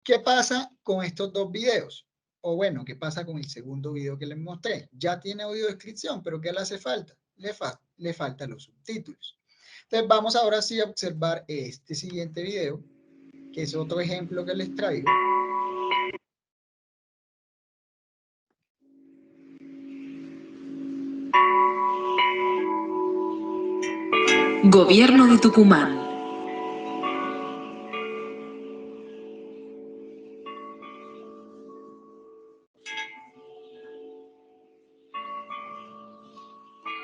¿qué pasa con estos dos videos? O bueno, ¿qué pasa con el segundo video que les mostré? Ya tiene audiodescripción, pero ¿qué le hace falta? Le faltan los subtítulos. Entonces vamos ahora sí a observar este siguiente video, que es otro ejemplo que les traigo. Gobierno de Tucumán.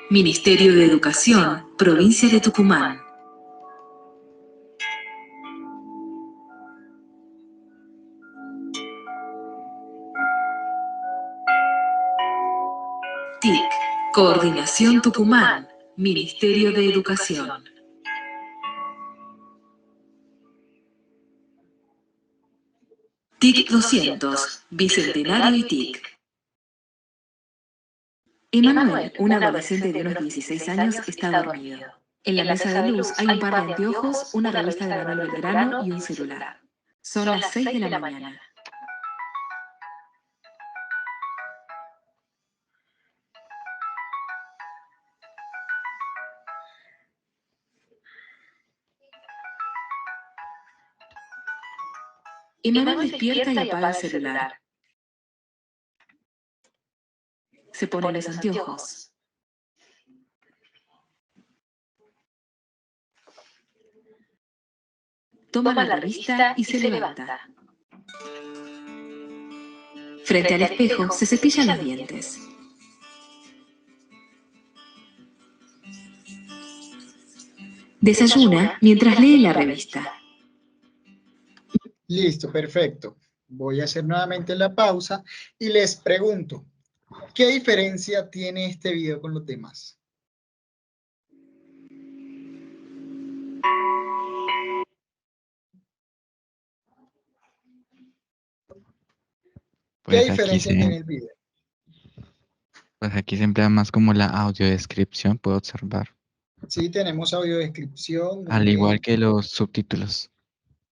Ministerio de Educación, Provincia de Tucumán. TIC, Coordinación Tucumán, Ministerio de Educación. TIC 200, Bicentenario y TIC. Emanuel, un adolescente de unos 16 años, está dormido. En la mesa de luz hay un par de anteojos, una revista de Manuel Belgrano y un celular. Son las 6 de la mañana. Emanuel despierta y apaga el celular. Se pone los anteojos. Toma la revista y se levanta. Frente al espejo se cepilla los dientes. Desayuna mientras lee la revista. Listo, perfecto. Voy a hacer nuevamente la pausa y les pregunto, ¿qué diferencia tiene este video con los demás? ¿Qué Pues aquí diferencia se, tiene el video? pues aquí se emplea más como la audiodescripción, puedo observar. Sí, tenemos audiodescripción, muy Al igual bien. que los subtítulos.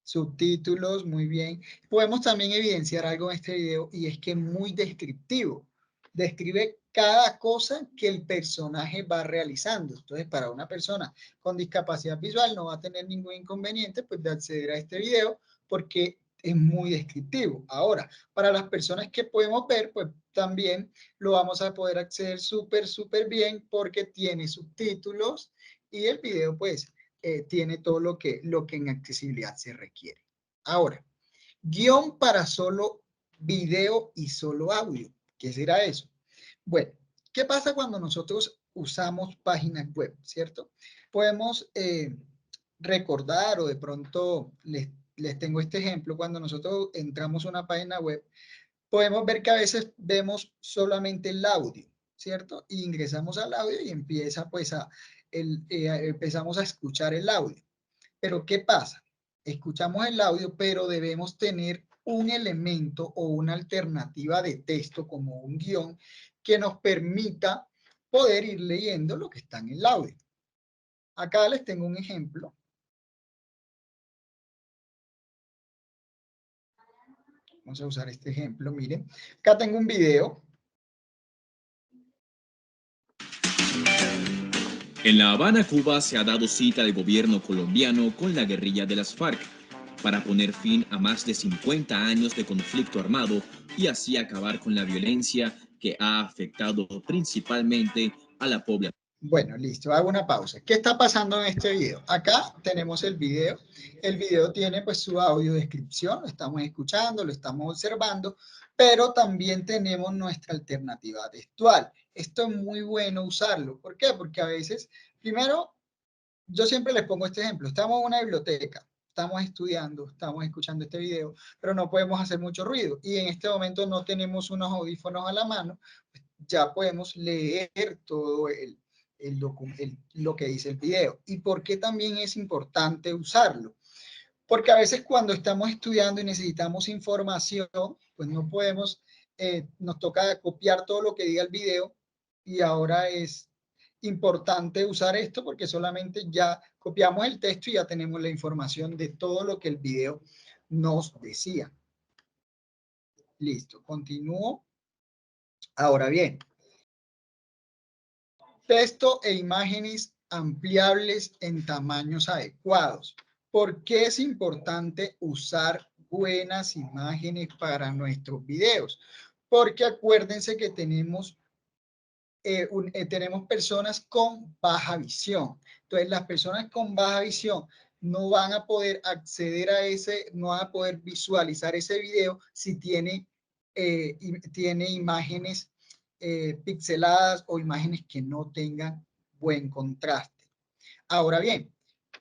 Subtítulos, muy bien. Podemos también evidenciar algo en este video y es que es muy descriptivo. Describe cada cosa que el personaje va realizando. Entonces, para una persona con discapacidad visual no va a tener ningún inconveniente pues, de acceder a este video porque es muy descriptivo. Ahora, para las personas que podemos ver, pues también lo vamos a poder acceder súper bien porque tiene subtítulos y el video pues tiene todo lo que en accesibilidad se requiere. Ahora, guión para solo video y solo audio. ¿Qué será eso? Bueno, ¿qué pasa cuando nosotros usamos páginas web, cierto? Podemos recordar o de pronto les tengo este ejemplo. Cuando nosotros entramos a una página web, podemos ver que a veces vemos solamente el audio, ¿cierto? Y ingresamos al audio y empieza pues empezamos a escuchar el audio. Pero ¿qué pasa? Escuchamos el audio, pero debemos tener un elemento o una alternativa de texto como un guión que nos permita poder ir leyendo lo que está en el audio. Acá les tengo un ejemplo. Vamos a usar este ejemplo, miren. Acá tengo un video. En La Habana, Cuba, se ha dado cita al gobierno colombiano con la guerrilla de las FARC para poner fin a más de 50 años de conflicto armado y así acabar con la violencia que ha afectado principalmente a la población. Bueno, listo, hago una pausa. ¿Qué está pasando en este video? Acá tenemos el video. El video tiene pues su audio descripción, lo estamos escuchando, lo estamos observando, pero también tenemos nuestra alternativa textual. Esto es muy bueno usarlo. ¿Por qué? Porque a veces, primero, yo siempre les pongo este ejemplo. Estamos en una biblioteca, estamos estudiando, estamos escuchando este video, pero no podemos hacer mucho ruido. Y en este momento no tenemos unos audífonos a la mano, pues ya podemos leer todo lo que dice el video. ¿Y por qué también es importante usarlo? Porque a veces cuando estamos estudiando y necesitamos información, pues no podemos, nos toca copiar todo lo que diga el video y ahora es importante usar esto porque solamente ya copiamos el texto y ya tenemos la información de todo lo que el video nos decía. Listo, continúo. Ahora bien, texto e imágenes ampliables en tamaños adecuados. ¿Por qué es importante usar buenas imágenes para nuestros videos? Porque acuérdense que tenemos personas con baja visión. Entonces, las personas con baja visión no van a poder acceder a no van a poder visualizar ese video si tiene imágenes pixeladas o imágenes que no tengan buen contraste. Ahora bien,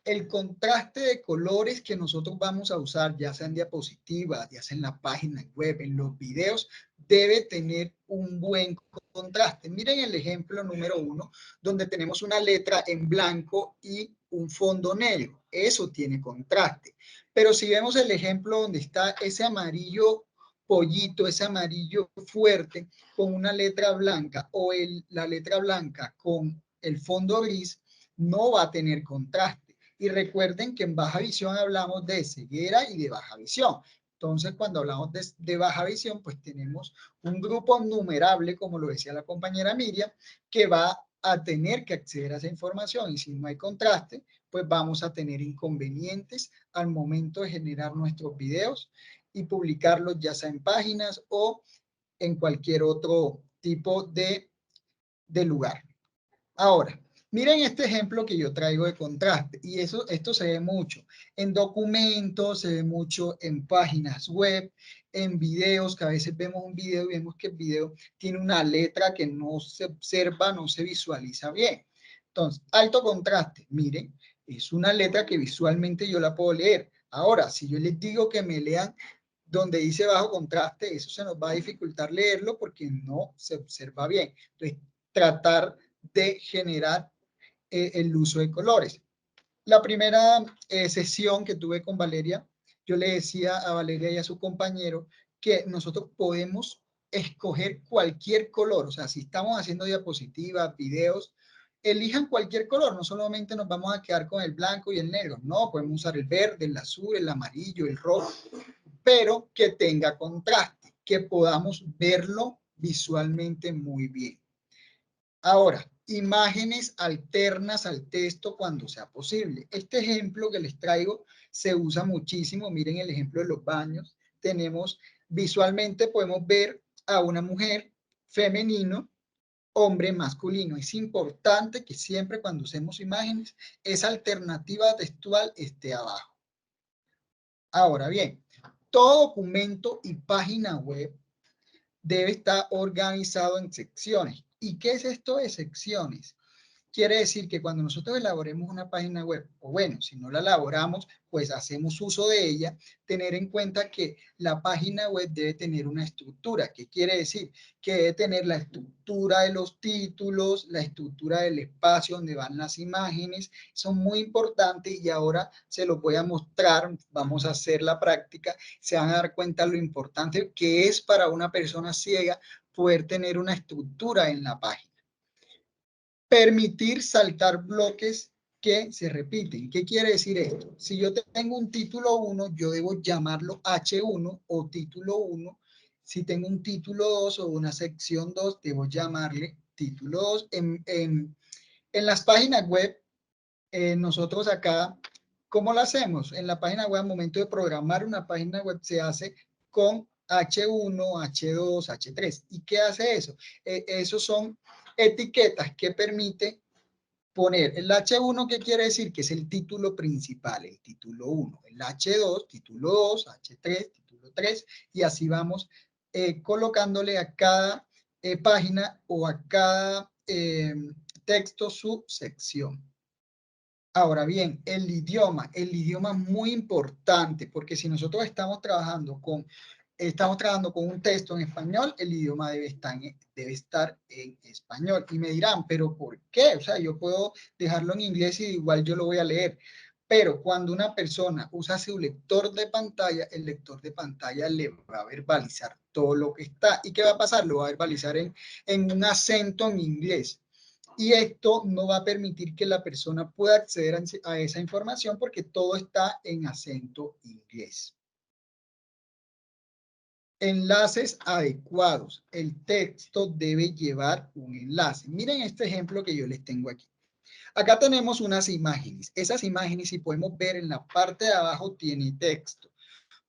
el contraste de colores que nosotros vamos a usar, ya sea en diapositivas, ya sea en la página web, en los videos, debe tener un buen contraste. Miren el ejemplo número 1, donde tenemos una letra en blanco y un fondo negro. Eso tiene contraste. Pero si vemos el ejemplo donde está ese amarillo pollito, ese amarillo fuerte con una letra blanca o la letra blanca con el fondo gris, no va a tener contraste. Y recuerden que en baja visión hablamos de ceguera y de baja visión. Entonces, cuando hablamos de baja visión, pues tenemos un grupo numerable, como lo decía la compañera Miriam, que va a tener que acceder a esa información. Y si no hay contraste, pues vamos a tener inconvenientes al momento de generar nuestros videos y publicarlos ya sea en páginas o en cualquier otro tipo de lugar. Ahora, miren este ejemplo que yo traigo de contraste, y esto se ve mucho en documentos, se ve mucho en páginas web, en videos, que a veces vemos un video y vemos que el video tiene una letra que no se observa, no se visualiza bien. Entonces, alto contraste, miren, es una letra que visualmente yo la puedo leer. Ahora, si yo les digo que me lean donde dice bajo contraste, eso se nos va a dificultar leerlo porque no se observa bien. Entonces, tratar de generar el uso de colores. La primera sesión que tuve con Valeria, yo le decía a Valeria y a su compañero que nosotros podemos escoger cualquier color. O sea, si estamos haciendo diapositivas, videos, elijan cualquier color. No solamente nos vamos a quedar con el blanco y el negro. No, podemos usar el verde, el azul, el amarillo, el rojo, pero que tenga contraste, que podamos verlo visualmente muy bien. Ahora, imágenes alternas al texto cuando sea posible. Este ejemplo que les traigo se usa muchísimo. Miren el ejemplo de los baños. Tenemos, visualmente podemos ver a una mujer femenino, hombre masculino. Es importante que siempre cuando usemos imágenes, esa alternativa textual esté abajo. Ahora bien, todo documento y página web debe estar organizado en secciones. ¿Y qué es esto de secciones? Quiere decir que cuando nosotros elaboremos una página web, o bueno, si no la elaboramos, pues hacemos uso de ella, tener en cuenta que la página web debe tener una estructura. ¿Qué quiere decir? Que debe tener la estructura de los títulos, la estructura del espacio donde van las imágenes. Son muy importantes y ahora se los voy a mostrar. Vamos a hacer la práctica. Se van a dar cuenta lo importante que es para una persona ciega poder tener una estructura en la página. Permitir saltar bloques que se repiten. ¿Qué quiere decir esto? Si yo tengo un título 1, yo debo llamarlo H1 o título 1. Si tengo un título 2 o una sección 2, debo llamarle título 2. En las páginas web, nosotros acá, ¿cómo lo hacemos? En la página web, al momento de programar una página web, se hace con H1, H2, H3. ¿Y qué hace eso? Esos son etiquetas que permite poner el H1, que quiere decir que es el título principal, el título 1, el H2, título 2, H3, título 3, y así vamos colocándole a cada página o a cada texto su sección. Ahora bien, el idioma es muy importante, porque si nosotros estamos trabajando con un texto en español, el idioma debe estar en español. Y me dirán, ¿pero por qué? O sea, yo puedo dejarlo en inglés y igual yo lo voy a leer. Pero cuando una persona usa su lector de pantalla, el lector de pantalla le va a verbalizar todo lo que está. ¿Y qué va a pasar? Lo va a verbalizar en un acento en inglés. Y esto no va a permitir que la persona pueda acceder a esa información porque todo está en acento inglés. Enlaces adecuados. El texto debe llevar un enlace. Miren este ejemplo que yo les tengo aquí. Acá tenemos unas imágenes. Esas imágenes, si podemos ver en la parte de abajo, tiene texto.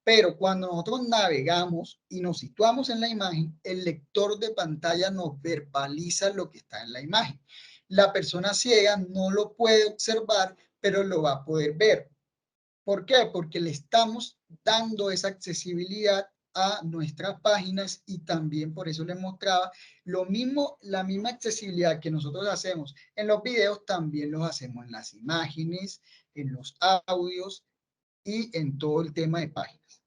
Pero cuando nosotros navegamos y nos situamos en la imagen, el lector de pantalla nos verbaliza lo que está en la imagen. La persona ciega no lo puede observar, pero lo va a poder ver. ¿Por qué? Porque le estamos dando esa accesibilidad a nuestras páginas y también por eso les mostraba lo mismo, la misma accesibilidad que nosotros hacemos en los videos, también los hacemos en las imágenes, en los audios y en todo el tema de páginas.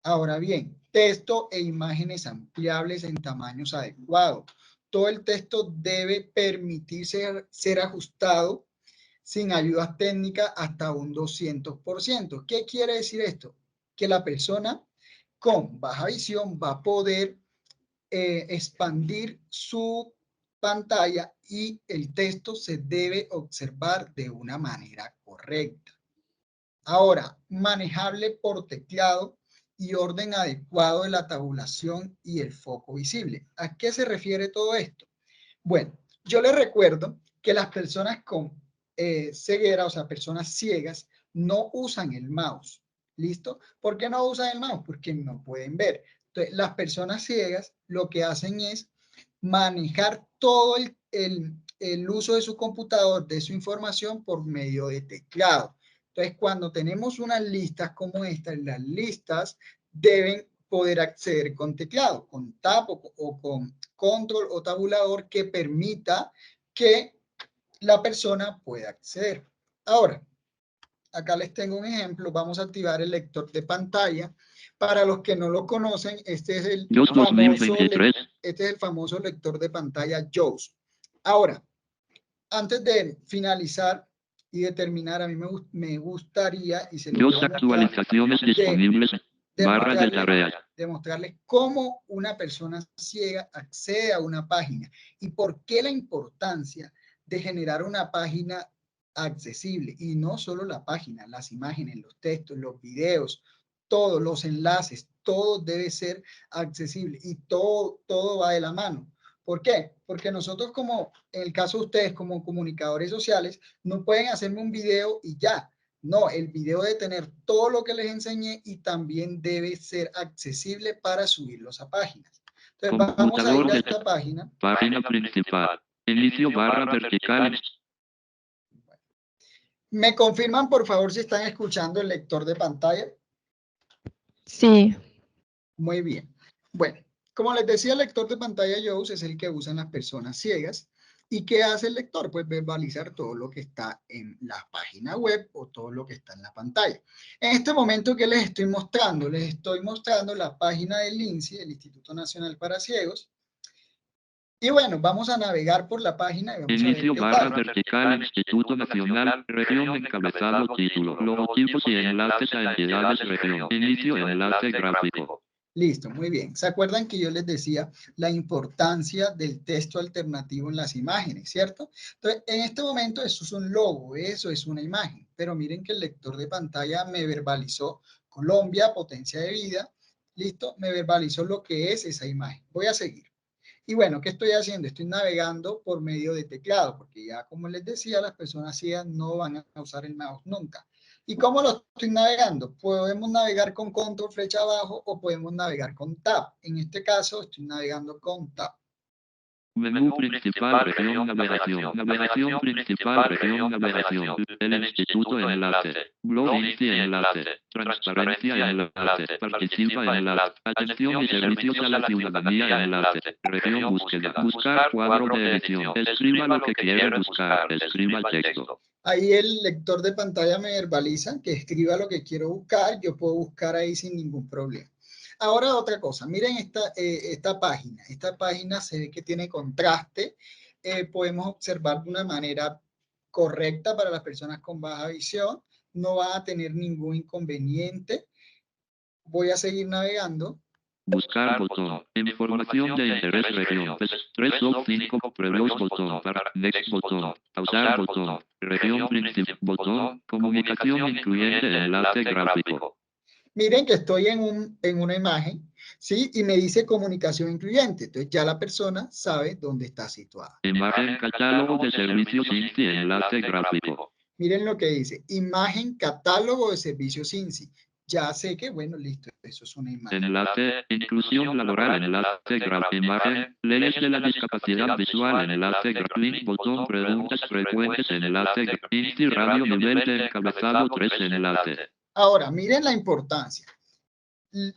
Ahora bien, texto e imágenes ampliables en tamaños adecuados. Todo el texto debe permitirse ser ajustado sin ayudas técnicas hasta un 200%. ¿Qué quiere decir esto? Que la persona con baja visión va a poder expandir su pantalla y el texto se debe observar de una manera correcta. Ahora, manejable por teclado y orden adecuado de la tabulación y el foco visible. ¿A qué se refiere todo esto? Bueno, yo les recuerdo que las personas con ceguera, o sea, personas ciegas, no usan el mouse. ¿Listo? ¿Por qué no usan el mouse? Porque no pueden ver. Entonces, las personas ciegas lo que hacen es manejar todo el uso de su computador, de su información por medio de teclado. Entonces, cuando tenemos unas listas como estas, las listas deben poder acceder con teclado, con tab o con control o tabulador que permita que la persona pueda acceder. Ahora, acá les tengo un ejemplo. Vamos a activar el lector de pantalla. Para los que no lo conocen, este es el famoso lector de pantalla JAWS. Ahora, antes de finalizar y de terminar, a mí me gustaría, y se lo actualizaciones disponibles, barra de tareas. Demostrarles cómo una persona ciega accede a una página y por qué la importancia de generar una página accesible, y no solo la página, las imágenes, los textos, los videos, todos los enlaces, todo debe ser accesible y todo va de la mano. ¿Por qué? Porque nosotros, como en el caso de ustedes como comunicadores sociales, no pueden hacerme un video y ya. No, el video debe tener todo lo que les enseñé y también debe ser accesible para subirlos a páginas. Entonces vamos a ir a esta página. Página principal. Inicio barra vertical. ¿Me confirman, por favor, si están escuchando el lector de pantalla? Sí. Muy bien. Bueno, como les decía, el lector de pantalla JAWS es el que usan las personas ciegas. ¿Y qué hace el lector? Pues verbalizar todo lo que está en la página web o todo lo que está en la pantalla. En este momento, ¿qué les estoy mostrando? Les estoy mostrando la página del INCI, el Instituto Nacional para Ciegos. Y bueno, vamos a navegar por la página. Y vamos Inicio barra vertical, Instituto Nacional, región encabezado título, logotipos y enlaces a entidades región. Inicio enlace gráfico. Listo, muy bien. ¿Se acuerdan que yo les decía la importancia del texto alternativo en las imágenes, cierto? Entonces, en este momento eso es un logo, eso es una imagen. Pero miren que el lector de pantalla me verbalizó Colombia, potencia de vida. Listo, me verbalizó lo que es esa imagen. Voy a seguir. Y bueno, ¿qué estoy haciendo? Estoy navegando por medio de teclado, porque ya como les decía, las personas ciegas no van a usar el mouse nunca. ¿Y cómo lo estoy navegando? Podemos navegar con control flecha abajo o podemos navegar con tab. En este caso estoy navegando con tab. Menú principal, región, navegación. Navegación principal, región, navegación. El instituto, enlace. Blog INCI, enlace. Transparencia, enlace. Participa, enlace. Atención y servicios a la ciudadanía, enlace. Región, búsqueda. Buscar cuadro de edición. Escriba lo que quiera buscar. Escriba el texto. Ahí el lector de pantalla me verbaliza que escriba lo que quiero buscar. Yo puedo buscar ahí sin ningún problema. Ahora otra cosa, miren esta página. Esta página se ve que tiene contraste. Podemos observar de una manera correcta para las personas con baja visión. No va a tener ningún inconveniente. Voy a seguir navegando. Buscar botón. Información de interés región. 3 o 5 previews botón. Next botón. Pausar botón. Región principal botón. Comunicación incluyente enlace gráfico. Miren que estoy en una imagen, ¿sí? Y me dice comunicación incluyente. Entonces ya la persona sabe dónde está situada. Imagen catálogo de servicios INCI, enlace gráfico. Miren lo que dice. Imagen catálogo de servicios INCI. Ya sé que, bueno, listo, eso es una imagen. Enlace, inclusión laboral, enlace gráfico. Imagen, leyes de la discapacidad visual, enlace gráfico. Botón, preguntas frecuentes, enlace gráfico. INCI, radio, nivel de encabezado 3, enlace. Ahora, miren la importancia.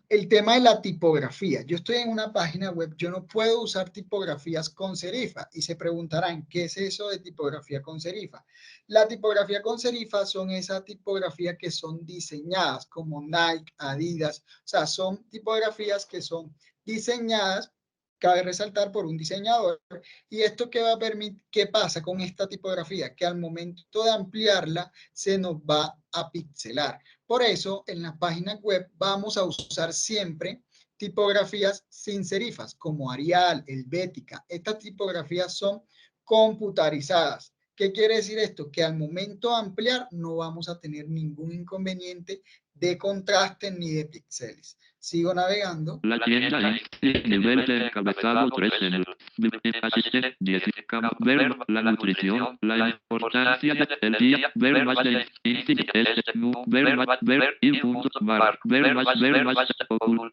El tema de la tipografía. Yo estoy en una página web, yo no puedo usar tipografías con serifa. Y se preguntarán, ¿qué es eso de tipografía con serifa? La tipografía con serifa son esas tipografías que son diseñadas, como Nike, Adidas. O sea, son tipografías que son diseñadas, cabe resaltar, por un diseñador. ¿Y esto qué va a permitir? ¿Qué pasa con esta tipografía? Que al momento de ampliarla se nos va a pixelar. Por eso, en las páginas web vamos a usar siempre tipografías sin serifas, como Arial, Helvética. Estas tipografías son computarizadas. ¿Qué quiere decir esto? Que al momento de ampliar no vamos a tener ningún inconveniente de contraste ni de píxeles. Sigo navegando. La tienda INSI, nivel de encabezado 3 en el HC 10, ver la nutrición, la importancia del día, ver más de INSI, ver más, ver y punto bar, ver más, ocult,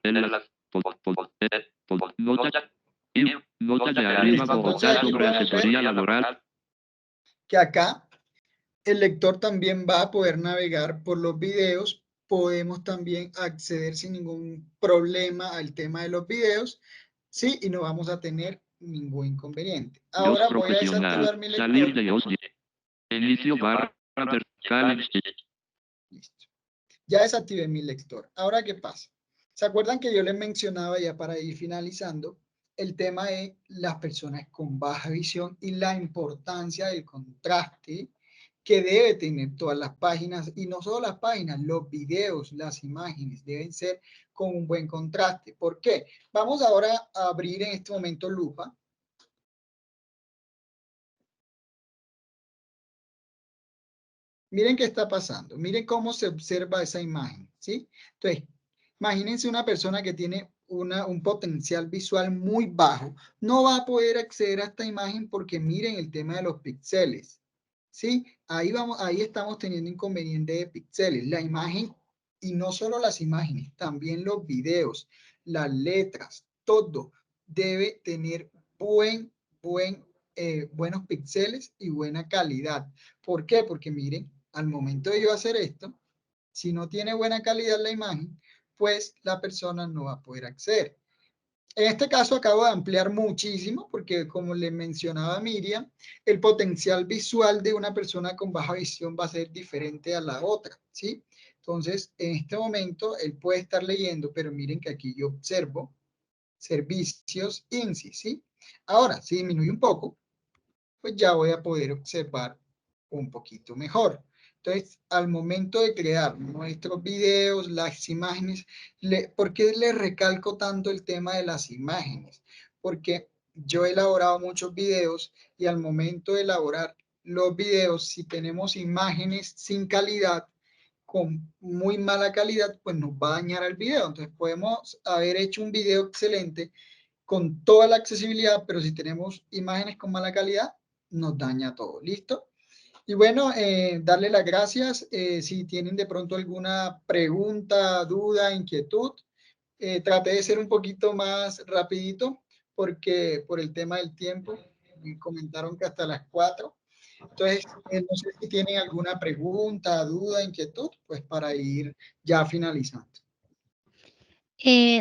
nota de arriba, Bogotá sobre asesoría laboral. Que acá el lector también va a poder navegar por los videos. Podemos también acceder sin ningún problema al tema de los videos, ¿sí? Y no vamos a tener ningún inconveniente. Ahora voy a desactivar mi lector. Salir de inicio barra vertical. Listo. Ya desactivé mi lector. Ahora, ¿qué pasa? ¿Se acuerdan que yo les mencionaba ya para ir finalizando el tema de las personas con baja visión y la importancia del contraste que debe tener todas las páginas, y no solo las páginas, los videos, las imágenes deben ser con un buen contraste? ¿Por qué? Vamos ahora a abrir en este momento Lupa. Miren qué está pasando, miren cómo se observa esa imagen, ¿sí? Entonces, imagínense una persona que tiene un potencial visual muy bajo, no va a poder acceder a esta imagen porque miren el tema de los píxeles, ¿sí? Ahí estamos teniendo inconveniente de píxeles. La imagen, y no solo las imágenes, también los videos, las letras, todo debe tener buenos píxeles y buena calidad. ¿Por qué? Porque miren, al momento de yo hacer esto, si no tiene buena calidad la imagen, pues la persona no va a poder acceder. En este caso acabo de ampliar muchísimo porque, como le mencionaba Miriam, el potencial visual de una persona con baja visión va a ser diferente a la otra, ¿sí? Entonces, en este momento, él puede estar leyendo, pero miren que aquí yo observo servicios INSI, ¿sí? Ahora, si disminuye un poco, pues ya voy a poder observar un poquito mejor. Entonces, al momento de crear nuestros videos, las imágenes, ¿por qué les recalco tanto el tema de las imágenes? Porque yo he elaborado muchos videos y al momento de elaborar los videos, si tenemos imágenes sin calidad, con muy mala calidad, pues nos va a dañar el video. Entonces, podemos haber hecho un video excelente con toda la accesibilidad, pero si tenemos imágenes con mala calidad, nos daña todo. ¿Listo? Y bueno, darle las gracias. Si tienen de pronto alguna pregunta, duda, inquietud, traté de ser un poquito más rapidito porque por el tema del tiempo, me comentaron que hasta las 4. Entonces, no sé si tienen alguna pregunta, duda, inquietud, pues para ir ya finalizando.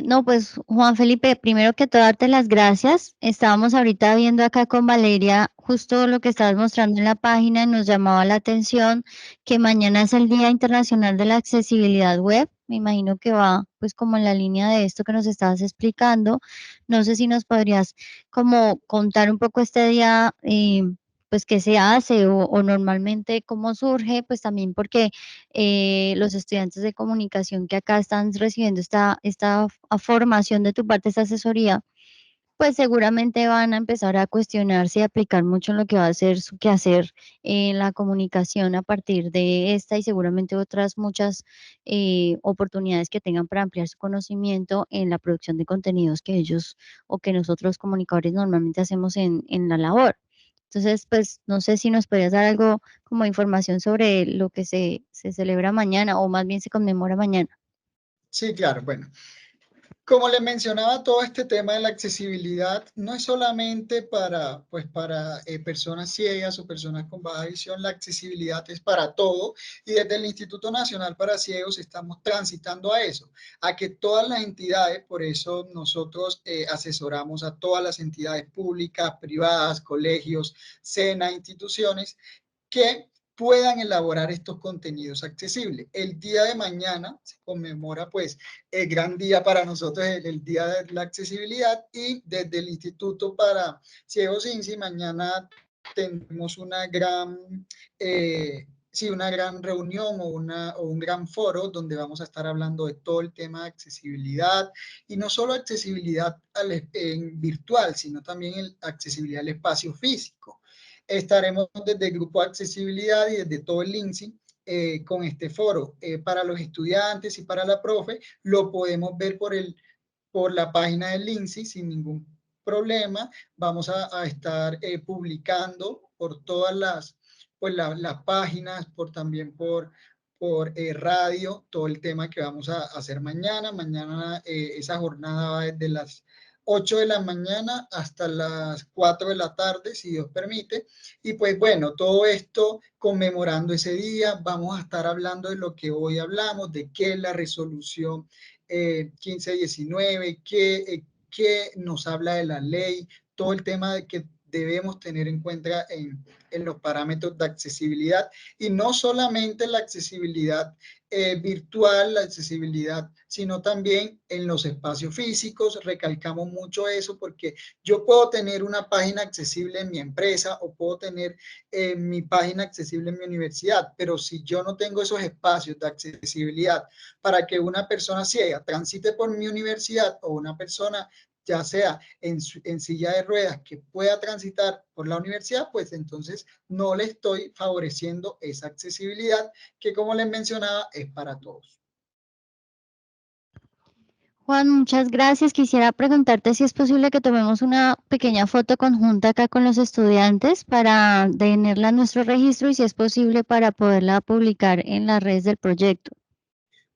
No, pues Juan Felipe, primero que todo darte las gracias. Estábamos ahorita viendo acá con Valeria justo lo que estabas mostrando en la página y nos llamaba la atención que mañana es el Día Internacional de la Accesibilidad Web. Me imagino que va pues como en la línea de esto que nos estabas explicando. No sé si nos podrías como contar un poco este día, pues qué se hace o normalmente cómo surge, pues también porque los estudiantes de comunicación que acá están recibiendo esta formación de tu parte, esta asesoría, pues seguramente van a empezar a cuestionarse y aplicar mucho en lo que va a ser su quehacer en la comunicación a partir de esta y seguramente otras muchas oportunidades que tengan para ampliar su conocimiento en la producción de contenidos que ellos o que nosotros comunicadores normalmente hacemos en la labor. Entonces, pues no sé si nos podrías dar algo como información sobre lo que se celebra mañana o más bien se conmemora mañana. Sí, claro, bueno. Como les mencionaba, todo este tema de la accesibilidad no es solamente para personas ciegas o personas con baja visión. La accesibilidad es para todo y desde el Instituto Nacional para Ciegos estamos transitando a eso, a que todas las entidades, por eso nosotros asesoramos a todas las entidades públicas, privadas, colegios, SENA, instituciones, que puedan elaborar estos contenidos accesibles. El día de mañana se conmemora pues el gran día para nosotros, el día de la accesibilidad, y desde el Instituto para Ciegos INSI mañana tenemos una gran reunión o un gran foro donde vamos a estar hablando de todo el tema de accesibilidad y no solo accesibilidad en virtual, sino también accesibilidad al espacio físico. Estaremos desde el Grupo de Accesibilidad y desde todo el INSI con este foro. Para los estudiantes y para la profe, lo podemos ver por la página del INSI sin ningún problema. Vamos a estar publicando por todas las páginas, también por radio, todo el tema que vamos a hacer mañana. Mañana esa jornada va desde las 8 de la mañana hasta las 4 de la tarde, si Dios permite. Y pues bueno, todo esto conmemorando ese día. Vamos a estar hablando de lo que hoy hablamos, de qué es la resolución 1519, qué nos habla de la ley, todo el tema de que debemos tener en cuenta en los parámetros de accesibilidad, y no solamente la accesibilidad virtual, la accesibilidad, sino también en los espacios físicos. Recalcamos mucho eso porque yo puedo tener una página accesible en mi empresa o puedo tener mi página accesible en mi universidad, pero si yo no tengo esos espacios de accesibilidad para que una persona ciega transite por mi universidad, o una persona ya sea en silla de ruedas que pueda transitar por la universidad, pues entonces no le estoy favoreciendo esa accesibilidad que, como les mencionaba, es para todos. Juan, muchas gracias. Quisiera preguntarte si es posible que tomemos una pequeña foto conjunta acá con los estudiantes para tenerla en nuestro registro y, si es posible, para poderla publicar en las redes del proyecto.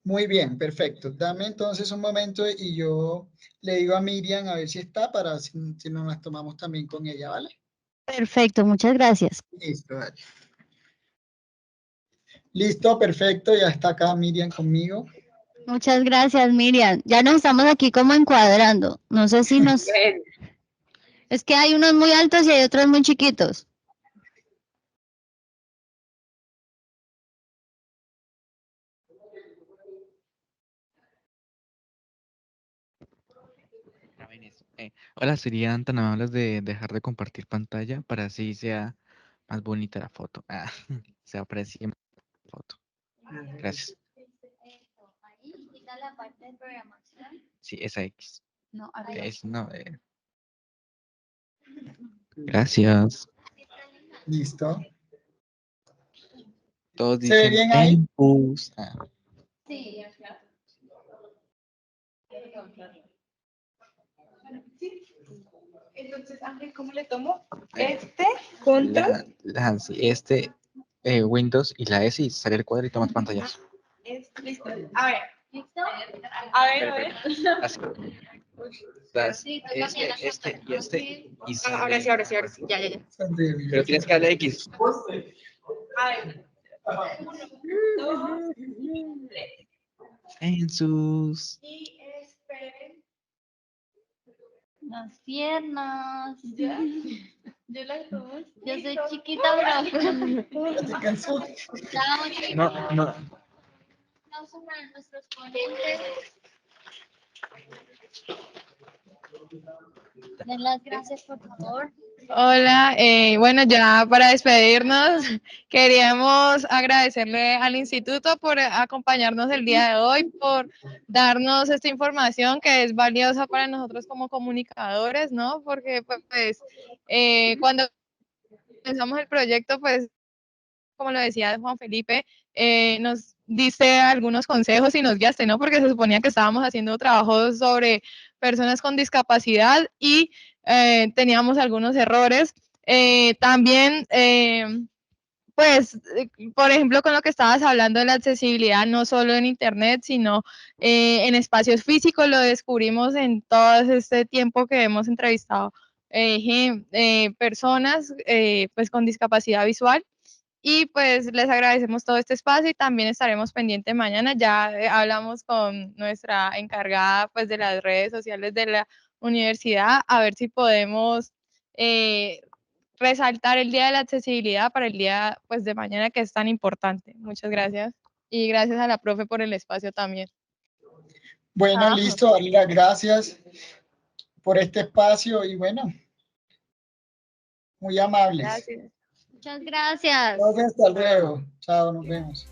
Muy bien, perfecto. Dame entonces un momento y yo le digo a Miriam a ver si está, para si nos las tomamos también con ella, ¿vale? Perfecto, muchas gracias. Listo, dale. Listo, perfecto, ya está acá Miriam conmigo. Muchas gracias, Miriam. Ya nos estamos aquí como encuadrando. No sé si nos... Es que hay unos muy altos y hay otros muy chiquitos. Hola, ¿serían tan amables de dejar de compartir pantalla para así sea más bonita la foto? Se aprecia más la foto. Gracias. Ahí quita la parte de programación. Sí, esa X. No, arriba. No, gracias. Listo. Todos ¿Se ve dicen bien ahí? Tempus. Sí, claro. Entonces, Ángel, ¿cómo le tomo? Control. Sí, Windows y la S, y sale el cuadrito más pantallas. Listo. A ver. ¿Listo? A ver. Así. Das y y sale. Ahora sí. Ya. Pero tienes que darle X. A ver. 1, 2, 3. Census. Y esperen. Las piernas. ¿Ya? Yo las dos. Yo soy chiquita, bro. ¿Se cansó? No. Aplauso para nuestros ponentes. Den las gracias, por favor. Hola, bueno, ya para despedirnos, queríamos agradecerle al instituto por acompañarnos el día de hoy, por darnos esta información que es valiosa para nosotros como comunicadores, ¿no? Porque pues cuando pensamos el proyecto, pues como lo decía Juan Felipe, nos diste algunos consejos y nos guiaste, ¿no? Porque se suponía que estábamos haciendo trabajos sobre personas con discapacidad y teníamos algunos errores. También, pues, por ejemplo, con lo que estabas hablando de la accesibilidad, no solo en Internet, sino en espacios físicos, lo descubrimos en todo este tiempo que hemos entrevistado personas pues con discapacidad visual. Y pues les agradecemos todo este espacio y también estaremos pendientes mañana. Ya hablamos con nuestra encargada pues de las redes sociales de la universidad a ver si podemos resaltar el Día de la Accesibilidad para el día pues de mañana, que es tan importante. Muchas gracias. Y gracias a la profe por el espacio también. Bueno, listo, darle las gracias por este espacio y bueno, muy amables. Gracias. Muchas gracias. Hasta luego. Chao, nos vemos.